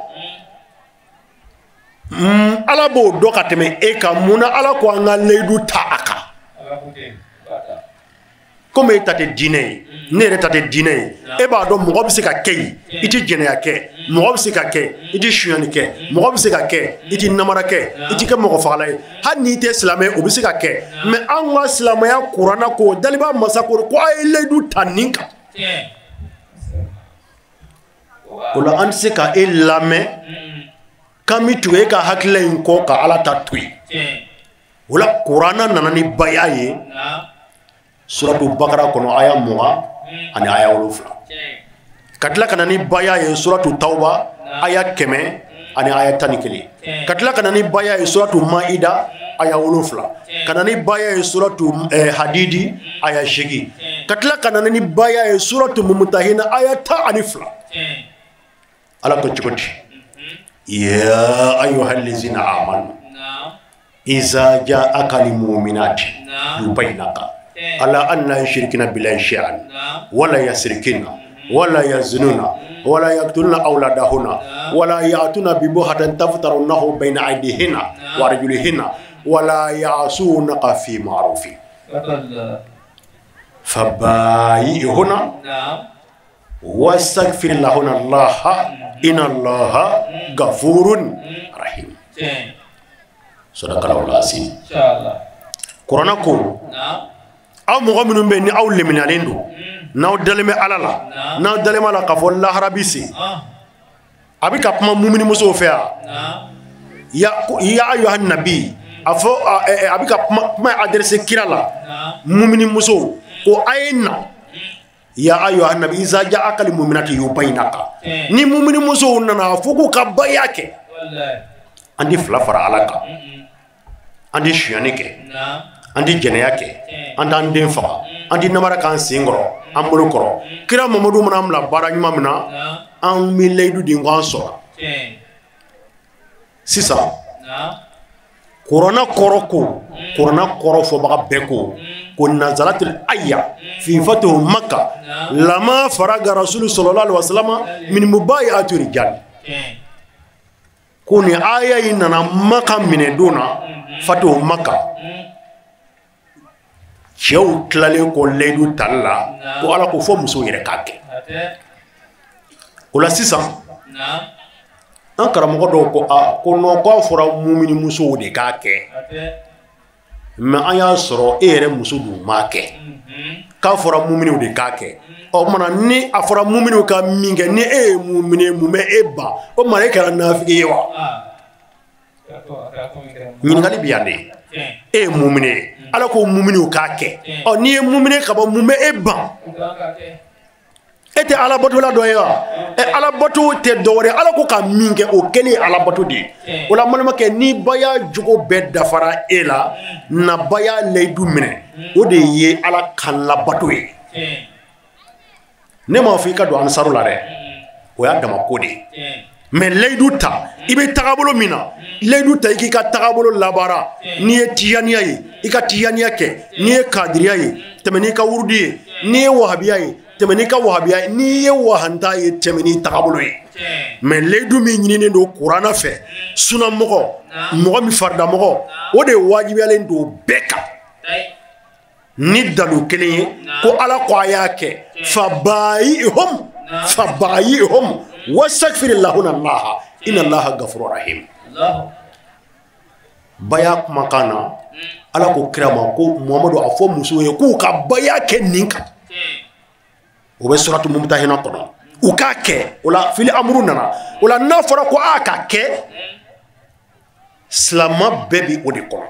ala b'o dɔn ka tɛmɛ e kan munna ala ko an ka layidu ta a kan komi e ta tɛ diinɛ ye ne yɛrɛ ta tɛ diinɛ ye e b'a dɔn mɔgɔ bɛ se ka kɛ yen i tɛ jɛnɛya kɛ mɔgɔ bɛ se ka kɛ i tɛ suyani kɛ mɔgɔ bɛ se ka kɛ i tɛ namara kɛ i tɛ kɛ mɔgɔ fagala ye hali n'i tɛ silamɛ o bɛ se ka kɛ mais an ka silamɛya kuranna ko daliba masa ko a ye layidu ta nin kan o la an tɛ se ka e lamɛn k'an bɛ tugu e ka hakilila in kɔ ka ala ta to yen o la kuranna nana ni baya ye suratu bakara kɔnɔ aya 20 ani aya 7 ka tila ka na ni baya ye suratu tauba aya 100 ani aya 11 ka tila ka na ni baya ye suratu maida aya 7 ka na ni baya ye suratu hadidi aya 8 ka tila ka na ni baya ye suratu mumtahina aya 12 ala ko cogodi ya ayyuhallazina amanu iza ja'aka almu'minati yubayyinaka ala an la yushrikina billahi shay'an wala yasrikina wala yaznuna wala yaqtuluna awladahunna wala ya'tuna bi buhatan taftarunahu bayna aydihinna wa arjulihinna wala ya'sunaka fi ma'rufin fabayyihuna wastaghfir lahunna allaha inna allaha ghafurun rahim. Sadaqallahu al-azim. Inshallah. Qur'ana ko aw mɔgɔ minnu bɛ ni aw leminalen don n'aw dalen bɛ Ala la n'aw dalen bɛ a la k'a fɔ lahara bi se a bɛ ka kuma mumini musow fɛ ya ayyuhan nabi a fɔ a bɛ ka kuma adressé kira la mumini musow ko a ye na ya ayyuhan nabi iza ja'aka lil mu'minati yubayyinaka ni mumini musow nana fo k'u ka baya kɛ an di fila fara Ala kan an di suyani kɛ an di jɛnɛya kɛ an t'an den faga an di namara k'an sen kɔrɔ an bolo kɔrɔ kira Mamadu mana bila baara ɲuman min na an bɛ layidu di k'an sɔrɔ sisan kuranɛ kɔrɔ ko kuranɛ kɔrɔ fɔbaga bɛɛ ko nazalatil aya fi fatuhu Makka lama faraga rasulu sallallahu alaihi wasallam min mubayati rijal ko ni aya yi nana Makka minɛ don na fatuhu Makka cɛw tilalen ko layidu tali la ko Ala ko fɔ musow yɛrɛ k'a kɛ o la sisan an karamɔgɔ dɔw ko ko non k'a fɔra mumini musow de k'a kɛ mais an y'a sɔrɔ e yɛrɛ muso dun m'a kɛ k'a fɔra muminiw de k'a kɛ o kumana ni a fɔra muminiw ka min kɛ ni e ye mumini mun bɛ e ban o kumana e kɛra nafigi ye wa ɲininkali bi yan de e ye mumini ye Ala ko muminiw k'a kɛ n'i ye mumini ka bɔ mun bɛ e ban e tɛ Ala batola dɔ ye wa Ala bato tɛ dɔwɛrɛ Ala ko ka min kɛ o kɛlen Ala bato de ye o la balimakɛ ni baya jogo bɛɛ dafara e la na baya layidu minɛ o de ye Ala kan labato ye ne m'a fɔ i ka don ansaru la dɛ o y'a dama ko de ye mais layidu ta i bɛ tagabolo min na layidu ta i k'i ka tagabolo labaara n'i ye tijaniya ye i ka tijaniya kɛ n'i ye kadiriya ye tɛmɛ n'i ka wurudi ye n'i ye wahabiya ye tɛmɛ n'i ka wahabiya ye n'i ye wahanta ye tɛmɛ n'i tagabolo ye mais layidu min ɲininen don kuranɛ fɛ sunamɔgɔ mɔgɔ min faridamɔgɔ o de wajibiyalen don bɛɛ kan ni dalu kelen ye ko Ala ko a y'a kɛ fabayihum wastaghfir lahunna allaha inna allaha ghafurur rahim baya kumakan na Ala ko kira ma ko Muhamadu a fɔ musow ye k'u ka baya kɛ nin kan o bɛ suratu Mumtahina kɔnɔ u k'a kɛ o la fili amuru nana o la n'a fɔra ko a ka kɛ silama bɛɛ bi o de kɔnɔ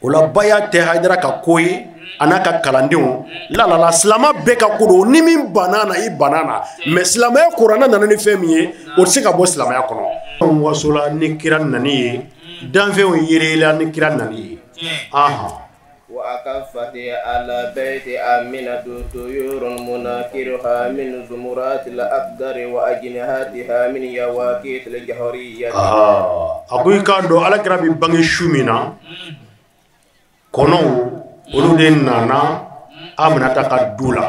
o la baya tɛ Hayidara ka ko ye a n'a ka kalandenw la silama bɛɛ ka ko don ni min banna na i banna na mais silamɛya kuranɛ nana ni fɛn min ye o tɛ se ka bɔ silamɛya kɔnɔ an wasola ni kira nani ye danfɛnw yerela ni kira nani ye وأكفت على بيت آمنة طيور مناكرها من زمرات الأقدار وأجنحتها من يواقيت الجهرية أقول كادو على كرابي بانغي شومينا كونو ولودين نانا أمنة كدولا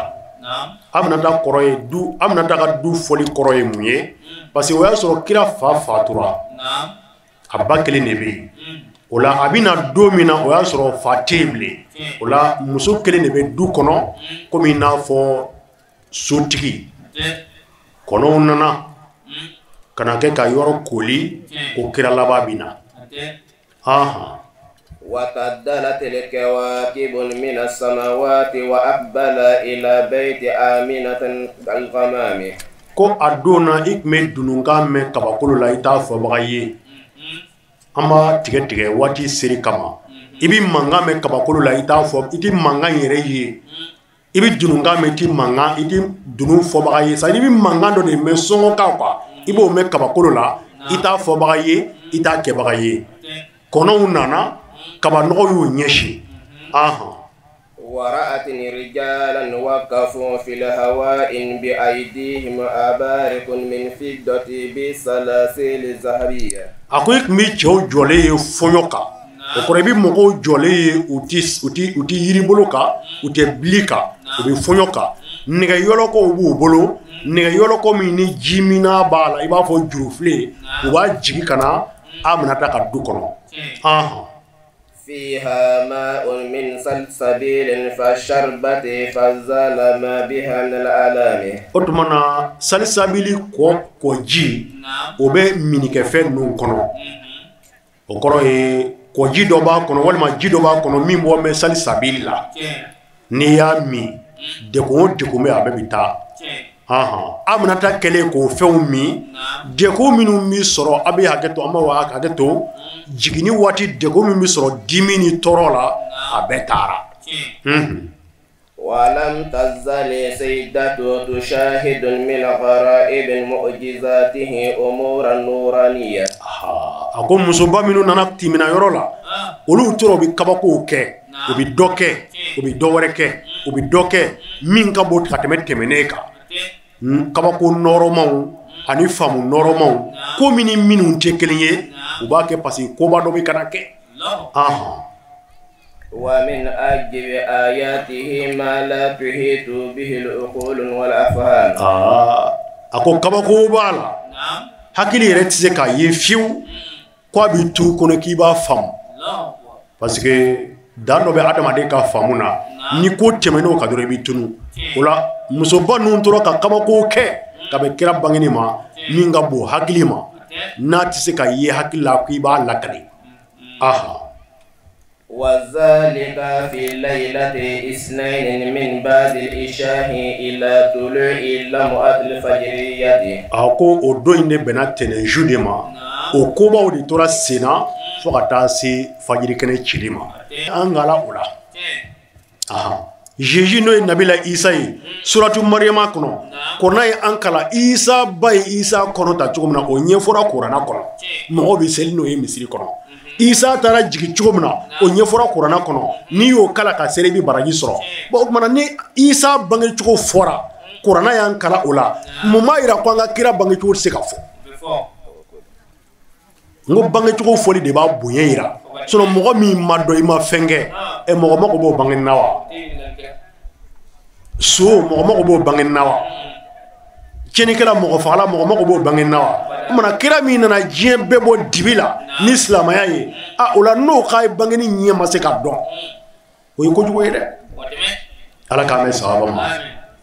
أمنة كروي دو أمنة كدو فولي كروي ميه بس هو يسوع كلا فاتورا أباكلي نبي ola abina do mina o ya sɔrɔ fa table ola muso kelen de bɛ du kɔnɔ komi n'a fɔ sotigi kɔnɔw nana kana kɛ ka yɔrɔ koli ko kira laban bɛ na وتدلت الكواكب من السماوات وأقبل إلى بيت آمنة الغمام ko a don na i tun bɛ dununkan mɛn kabakolo la i t'a fɔbaga ye an b'a tigɛ tigɛ waati seri kama i bɛ mankan mɛn kabakolo la i t'a fɔ i tɛ mankan yɛrɛ ye i bɛ dununkan mɛn i tɛ mankan i tɛ dunun fɔbaga ye i bɛ mankan dɔ de mɛn sɔngɔkan quoi i b'o mɛn kabakolo la i t'a fɔbaga ye i t'a kɛbaga ye kɔnɔw nana kabanɔgɔw y'u ɲɛsin ورأت رجالا وقفوا في الهواء بأيديهم أبارق من فضة بسلاسل ذهبية أقول لك ميتشو جولي فويوكا وكربي مكو جولي uti yiriboloka uti blika ubi fويوكا nega yoloko ubu bolo nega yoloko mini jimina bala iba fo jurufle uba jigi kana Aminata ka du kɔnɔ فيها ماء من سلسبيل فشربت فزال ما بها من الآلام. Otumana salsabili ko ji obe minike fe nun kono. Okoro e ko ji do ba kono walma ji do ba kono min bo me salsabili la. Ni ya mi de ko me abe bita. Aminata kele ko fɛnw mi deko minnu mi sɔrɔ a bɛ hakɛ to an b'a wa hakɛ to jigini waati deko min bi sɔrɔ dimi ni tɔɔrɔ la a bɛɛ taara. ولم تزل سيدته تشاهد من غرائب معجزاته أمورا نورانية. a ko musoba minnu nana timina yɔrɔ la olu tora u bi kabakow kɛ u bi dɔ kɛ u bi dɔ wɛrɛ kɛ u bi dɔ kɛ min ka bon ka tɛmɛ tɛmɛnen kan. Kabako nɔrɔmaw ani faamu nɔrɔmaw ko minnu tɛ kelen ye u b'a kɛ parce que koba dɔ bɛ kana kɛ. ومن أجل آياته ما لا تحيط به العقول والأفهام. a ko kabako b'a la hakili yɛrɛ tɛ se k'a ye fiyewu ko a bɛ tu kɔnɔ k'i b'a faamu parce que dan dɔ bɛ adamaden ka faamu na ni ko tɛmɛn'o kan dɔrɔn i b'i tunu o la musoba ninnu tora ka kabako kɛ ka bɛ kira bangeni ma min ka bon hakili ma n'a tɛ se ka ye hakili la k'i b'a lakale. وذلك في ليلة اثنين من بعد العشاء إلى طلوع لمعة الفجرية. Ako o don in de bɛnna tɛnɛnsu de ma o kobaw de tora senna fo ka taa se fajiri kɛnɛ cili ma an gala o la. Jésus n'o ye Nabila Isa ye suratu Mariyama kɔnɔ ko n'a ye an kalan Isa ba ye Isa kɔnɔ ta cogo min na o ɲɛfɔra Kurana kɔnɔ mɔgɔw bɛ seli n'o ye misiri kɔnɔ. Isa taara jigin cogo min na o ɲɛfɔra Kurana kɔnɔ n'i y'o kala ka seli i bɛ baraji sɔrɔ. Bon o kumana ni Isa bangecogo fɔra Kurana y'an kalan o la mun b'a yira ko an ka kira bangecogo tɛ se ka fɔ. N ko bangecogo fɔli de b'a bonya yira sinon mɔgɔ min ma dɔn i ma fɛn kɛ mɔgɔ mago b'o bangeni na wa. So mɔgɔ mago b'o bangeni na wa. Cɛnnikɛla mɔgɔ fagala mɔgɔ mago b'o bangeni na wa. O kumana kira min nana diɲɛ bɛɛ bɔ dibi la ni silamɛya ye o la n'o k'a ye bangeni ɲɛ ma se ka dɔn o ye kojugu ye dɛ. Ala k'an bɛ sababa ma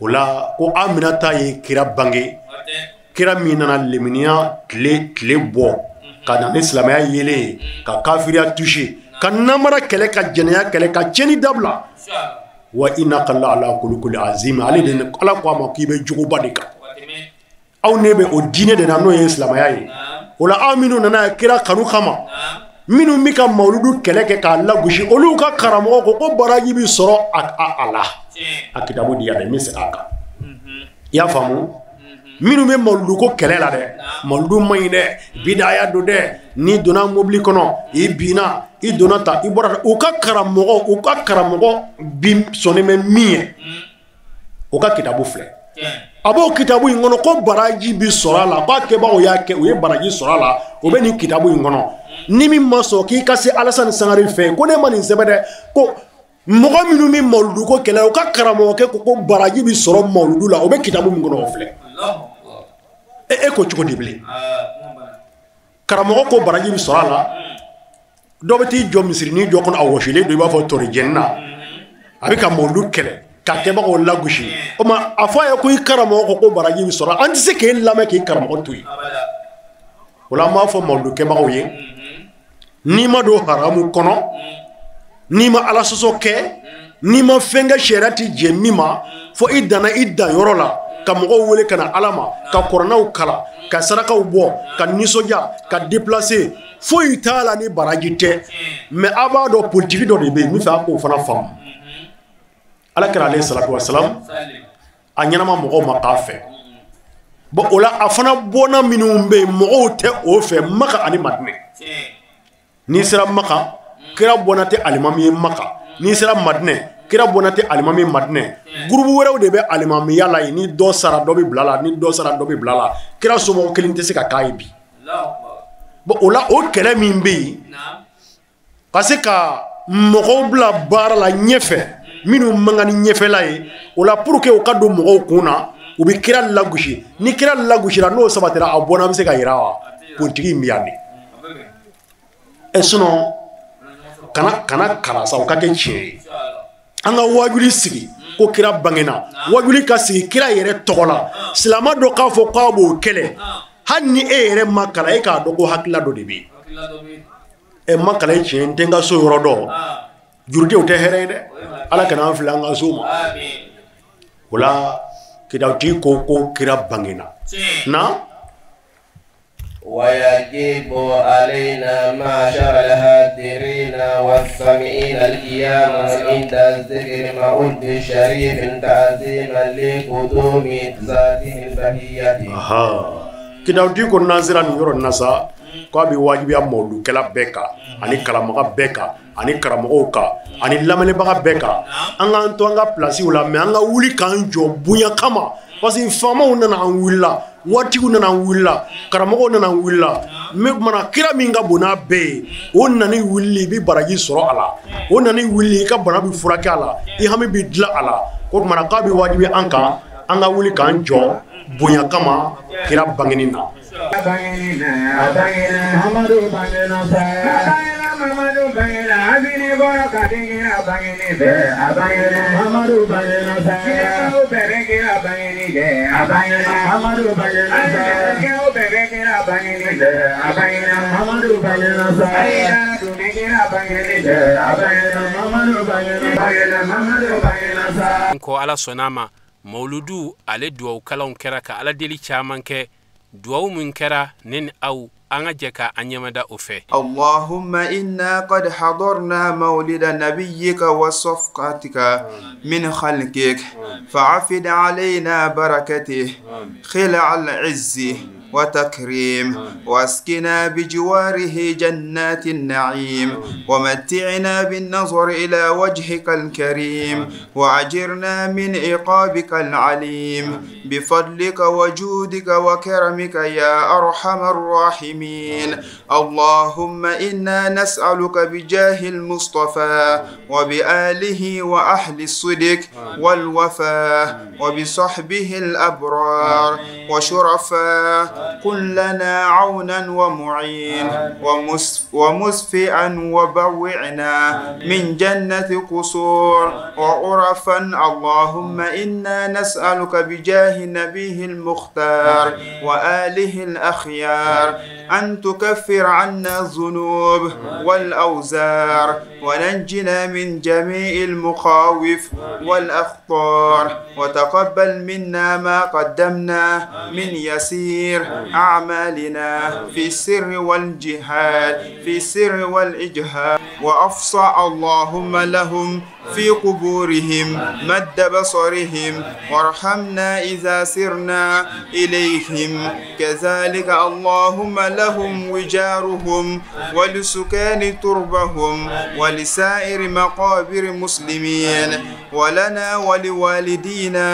o la ko Aminata ye kira bange kira min nana leminiya tile bɔ ka na ni silamɛya yelen ka kafiriya touché ka namara kɛlɛ ka jɛnɛya kɛlɛ ka tiɲɛni dabila wa innaka la ala kulli azim ale de Ala ko a ma k'i bɛ juguba de kan. Aw ne bɛ o diinɛ de na n'o ye silamɛya ye o la aw minnu nana kira kanu kama minnu bɛ ka mawuludu kɛlɛ kɛ k'a lagosi olu ka karamɔgɔ ko baraji bɛ sɔrɔ a la a kitabu di yan dɛ n bɛ segin a kan i y'a faamu minnu bɛ mawuludu ko kɛlɛ la dɛ mawuludu man ɲi dɛ bidaya don dɛ n'i donna mobili kɔnɔ i binna i donna ta i bɔra u ka karamɔgɔ bi sɔnnen bɛ min ye o ka kitabu filɛ. A b'o kitabu in kɔnɔ ko baraji bi sɔrɔ a la k'a kɛbagaw y'a kɛ u ye baraji sɔrɔ a la o bɛ nin kitabu in kɔnɔ ni min ma sɔn k'i ka se Alasani Sangare fɛ ko ne ma nin sɛbɛn dɛ ko mɔgɔ minnu bɛ mawuludu ko kɛlɛ u ka karamɔgɔkɛ ko baraji bi sɔrɔ mawuludu la o bɛ kitabu min kɔnɔ o filɛ e ko cogo di bilen karamɔgɔ ko baraji bi sɔrɔ a la dɔ bɛ t'i jɔ misirinin jɔ kɔnɔ a wɔsilen don i b'a fɔ torijɛni na a bɛ ka mawuludu kɛlɛ ka kɛbagaw lagosi o ma a fɔ a ye ko i karamɔgɔ ko baraji bi sɔrɔ an tɛ se k'e lamɛn k'i karamɔgɔ to yen o la an b'a fɔ mawuludu kɛbagaw ye n'i ma don haramu kɔnɔ n'i ma Ala sɔsɔ kɛ n'i ma fɛn kɛ sariya tɛ jɛn min ma fo i danna i danyɔrɔ la ka mɔgɔw wele ka na Ala ma ka kuranɛw kalan ka sarakaw bɔ ka nisɔndiya ka déplacer foyi t'a la ni baraji tɛ mais a b'a dɔn politique dɔ de bɛ yen n bɛ fɛ a k'o fana faamu. Alakira alayhi salatu wasalam a ɲɛnama mɔgɔw ma k'a fɛ bon o la a fana bɔnna minnu bɛ yen mɔgɔw tɛ o fɛ Maka ani Madinɛ n'i sera Maka kira bɔnna tɛ alimami ye Maka n'i sera Madinɛ kira bɔnna tɛ alimami ye Madinɛ groupe wɛrɛw de bɛ alimamiya la yen ni dɔ sara dɔ bɛ bila la ni dɔ sara dɔ bɛ bila la kira somɔgɔw kelen tɛ se ka k'a ye bi bon o la o kɛlɛ min bɛ yen ka se ka mɔgɔw bila baara la ɲɛfɛ minnu man kan ni ɲɛfɛla ye o la pour que u ka don mɔgɔw kun na u bɛ kira lagosi ni kira lagosira n'o sabatira a bɔnna bɛ se ka yira wa politique in bɛ yan de sinon kana kalasa o ka kɛ tiɲɛ ye an ka wajuli sigi ko kira bangena wajuli ka sigi kira yɛrɛ tɔgɔ la silama dɔ k'a fɔ k'a b'o kɛlɛ hali ni e yɛrɛ ma kala e k'a dɔn ko hakilila dɔ de bɛ yen ma kala tiɲɛ n tɛ n ka so yɔrɔ dɔn jurudenw tɛ hɛrɛ ye dɛ ala kana an fili an ka so ma o la kirawtigi ko kira bangena na ويجب علينا معشر الهادرين والسامعين القيام عند الذكر مع الشريف تعظيما لقدوم ذاته البهية. kirawtigi ko nazira ni yɔrɔ nasa ko a bɛ wajibiya mawludukɛla bɛɛ kan ani karamɔgɔ bɛɛ kan ani karamɔgɔw kan ani lamɛnnibaga bɛɛ kan an k'an to an ka pilasiw la mɛ an ka wuli k'an jɔ bonya kama parce que faamaw nana an wulila waatiw nana an wulila karamɔgɔw nana an wulila mais mana kira min ka bon n'a bɛɛ ye o nani wulili i bɛ baraji sɔrɔ a la o nani wulili i ka bana bɛ furakɛ a la i hami bɛ dilan a la o tumana k'a bɛ wajibi an kan an ka wuli k'an jɔ bonya kama kira bangeni na. Muhammadu bangena abini bora kadingira bangeni be abangena Muhammadu bangena sa berekira bangeni ge abangena Muhammadu bangena sa ke berekira bangeni be abangena Muhammadu bangena sa ida dunikira bangeni be abangena Muhammadu bangena sa ko ala sonama mauludu ale duwa kalon kera ka ala deli chaman ke duwa mun kera nin au اللهم إنا قد حضرنا مولد نبيك وصفقتك من خلقك فعفد علينا بركته خلع العز وتكريم واسكنا بجواره جنات النعيم ومتعنا بالنظر إلى وجهك الكريم وعجرنا من عقابك العليم بفضلك وجودك وكرمك يا أرحم الراحمين اللهم إنا نسألك بجاه المصطفى وبآله وأهل الصدق والوفاء وبصحبه الأبرار وشرفاء كن لنا عونا ومعين ومسفئا وبوعنا من جنة قصور وعرفا اللهم إنا نسألك بجاه نبيه المختار وآله الأخيار أن تكفر عنا الذنوب والأوزار وننجنا من جميع المخاوف والأخطار وتقبل منا ما قدمنا من يسير أعمالنا في السر والجهاد في السر والإجهاد وأفصى اللهم لهم في قبورهم مد بصرهم وارحمنا إذا سرنا إليهم كذلك اللهم لهم وجارهم ولسكان تربهم ولسائر مقابر مسلمين ولنا ولوالدينا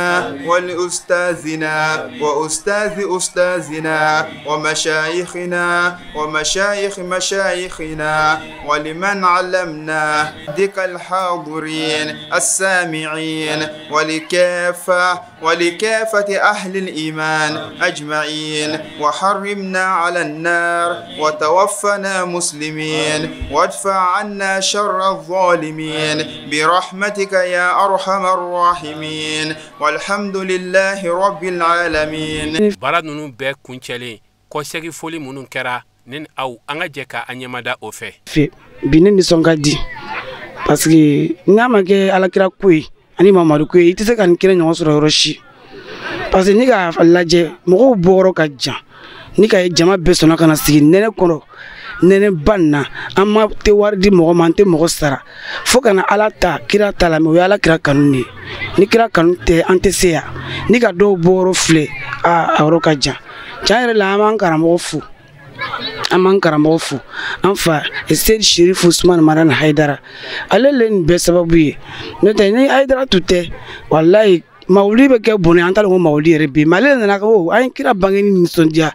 ولأستاذنا وأستاذ أستاذنا ومشايخنا ومشايخ مشايخنا ولمن علمنا ذك الحاضرين السامعين ولكافة أهل الإيمان أجمعين وحرمنا على النار وتوفنا مسلمين وادفع عنا شر الظالمين برحمتك يا أرحم الراحمين والحمد لله رب العالمين bara nunu bɛɛ kuncɛlen kɔsɛgi foli minnu kɛra ni aw an ka jɛ ka an ɲɛmada o fɛ bi ne nisɔn ka di parce que n'a ma kɛ alakira ko ye ani mamadu ko ye i tɛ se ka nin kelen ɲɔgɔn sɔrɔ yɔrɔ si parce que ni ka lajɛ mɔgɔw bɔyɔrɔ ka jan ni ka jama bɛɛ sɔnna ka na sigi nɛnɛ kɔrɔ nɛnɛ ba nin na an ma tɛ wari di mɔgɔ ma an tɛ mɔgɔ sara fo kana ala ta kira ta la mɛ o ye ala kira kanu de ye ni kira kanu tɛ an tɛ se yan ni ka dɔw bɔyɔrɔ filɛ a yɔrɔ ka jan tiɲɛ yɛrɛ la an b'an karamɔgɔ fo an b'an karamɔgɔ fo an fa Seydi Sherif Usman Marana Haidara ale le nin bɛɛ sababu ye n'o tɛ ni Haidara tun tɛ walayi mawuli bɛ kɛ bonne an t'a dɔn ko mawuli yɛrɛ bɛ yen mais ale nana ko an ye kira bangeni nisɔndiya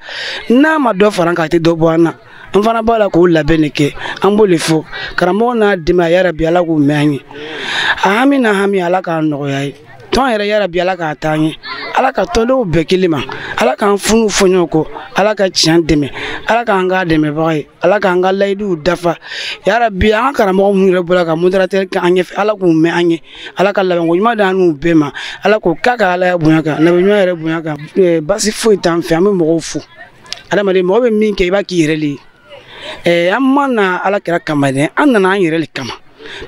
n'a ma dɔ fara an kan a tɛ dɔ bɔ an na an fana b'a la k'o labɛn de kɛ an b'o de fɔ karamɔgɔ n'a dɛmɛ yarabi ala k'o mɛn an ye a hami n'a hami ala k'a nɔgɔya ye tɔn yɛrɛ yarabi ala k'a taa an ye ala ka tɔndenw bɛɛ kelen ma ala k'an funu fɔ ɲɔgɔn kɔ ala ka tiɲɛ dɛmɛ ala k'an k'a dɛmɛbaga ye ala k'an ka layiduw dafa yarabi an ka karamɔgɔ minnu yɛrɛ bɔra ka modérateur kɛ an ɲɛfɛ ala k'u mɛn an ye ala ka labanko ɲuman d'an n'u bɛɛ ma ala k'o k'a ka ala bonya kan nabi ɲuman yɛrɛ bonya kan basi foyi t'an fɛ an bɛ mɔgɔw fo adamaden mɔgɔ bɛ min kɛ i b'a k'i yɛrɛ le ye an ma na ala kɛra kama dɛ an nana an yɛrɛ le kama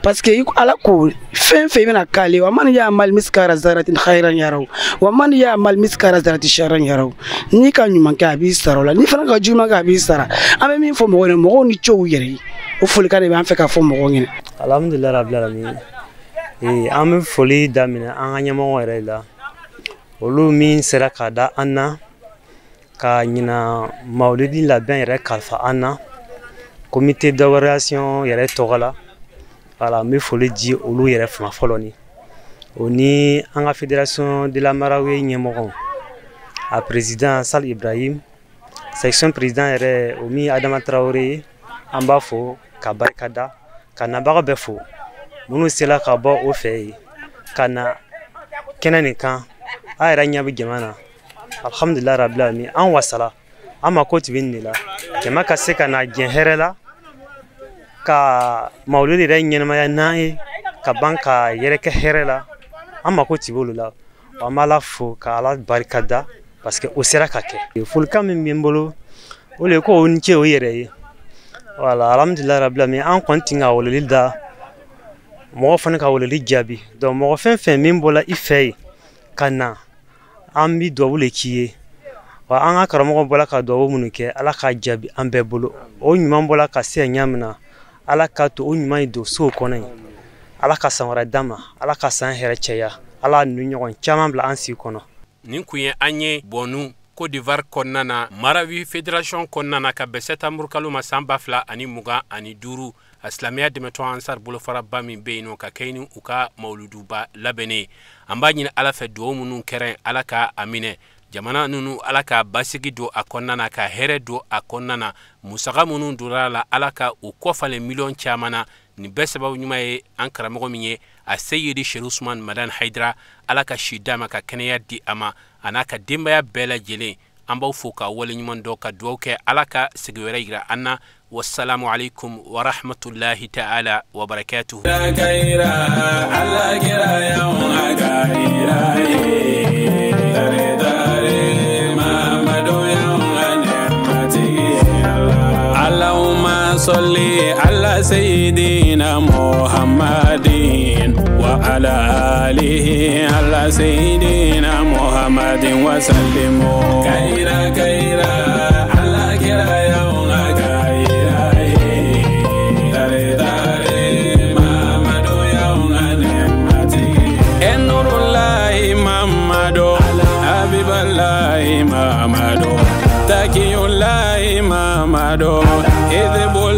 parce que ala ko fɛn fɛn bɛna k'ale wa man ya'mal miskara zarratin khairan yarahu wa man ya'mal miskara zarratin sharran yarahu n'i ka ɲuman kɛ a b'i sara o la n'i fana ka juguman kɛ a b'i sara an bɛ min fɔ mɔgɔw ɲɛna mɔgɔw ni cɛw yɛrɛ ye o folikan de b'an fɛ k'a fɔ mɔgɔw ɲɛna alhamdulilayi rabbil alamin an bɛ foli daminɛ an ka ɲɛmɔgɔw yɛrɛ la olu min sera ka da an na ka ɲina mawulidi labɛn yɛrɛ kalifa an na comité d'organisation yɛrɛ tɔgɔ la voilà n bɛ foli di olu yɛrɛ fama fɔlɔ ni o ni an ka fédération de la Marawi ɲɛmɔgɔw a président Sal Ibrahim section président yɛrɛ o min Adama Traoré ye an b'a fɔ ka barikada ka nabaga bɛɛ fo minnu sela ka bɔ o fɛ yen ka na kɛnɛ nin kan a yɛrɛ ɲɛ bɛ jama na alhamdulilayi rabbil alamin an wasala an mako tun bɛ nin de la jama ka se ka na jɛn hɛrɛ la ka mawulidi yɛrɛ ɲɛnamaya n'an ye ka ban ka yɛrɛkɛ hɛrɛ la an mako tun b'olu la an b'a la fo ka ala barikada parce que o sera ka kɛ folikan min bɛ n bolo o de ye ko o ni ce o yɛrɛ ye voilà alhamdulilayi rabbil alamin an kɔni tɛ ka weleli da mɔgɔ fana ka weleli jaabi donc mɔgɔ fɛn fɛn min bɔra i fɛ yen ka na an bɛ duwawu le k'i ye wa an ka karamɔgɔ bɔra ka duwawu minnu kɛ ala k'a jaabi an bɛɛ bolo o ɲuman bɔra ka se ɲa min na ala k'a to o ɲuman ye don sow kɔnɔ yen ala ka san wɛrɛ d'an ma ala ka san hɛrɛ cɛya ala nu ɲɔgɔn caman bila an sigi kɔnɔ nin kun ye an ye bɔnu Côte d'Ivoire kɔnɔna na Marawi fédération kɔnɔna na ka bɛn septembre kalo ma san 2025 a silamɛya dɛmɛtɔn ansar bolofaraba min bɛ yen nɔ ka kɛ ni u ka mawuluduba labɛnnen an b'a ɲini ala fɛ duwawu minnu kɛra ala ka a minɛ jamana nunu ala ka basigi don a kɔnɔna na ka hɛrɛ don a kɔnɔna na musaka minnu donna la ala ka u kɔfalen miliyɔn caman na nin bɛɛ sababu ɲuman ye an karamɔgɔ min ye a seyidi Sheikh Usman Madan Haidara ala ka si d'a ma ka kɛnɛya di a ma a n'a ka denbaya bɛɛ lajɛlen an b'aw fo ka wale ɲuman dɔ ka duwawu kɛ ala ka sigi wɛrɛ yira an na wassalamu alaikum wa rahmatullahi ta'ala wa barakatuhu صل على سيدنا محمد وعلى آله على سيدنا محمد وسلم كيرا كيرا على كيرا يوم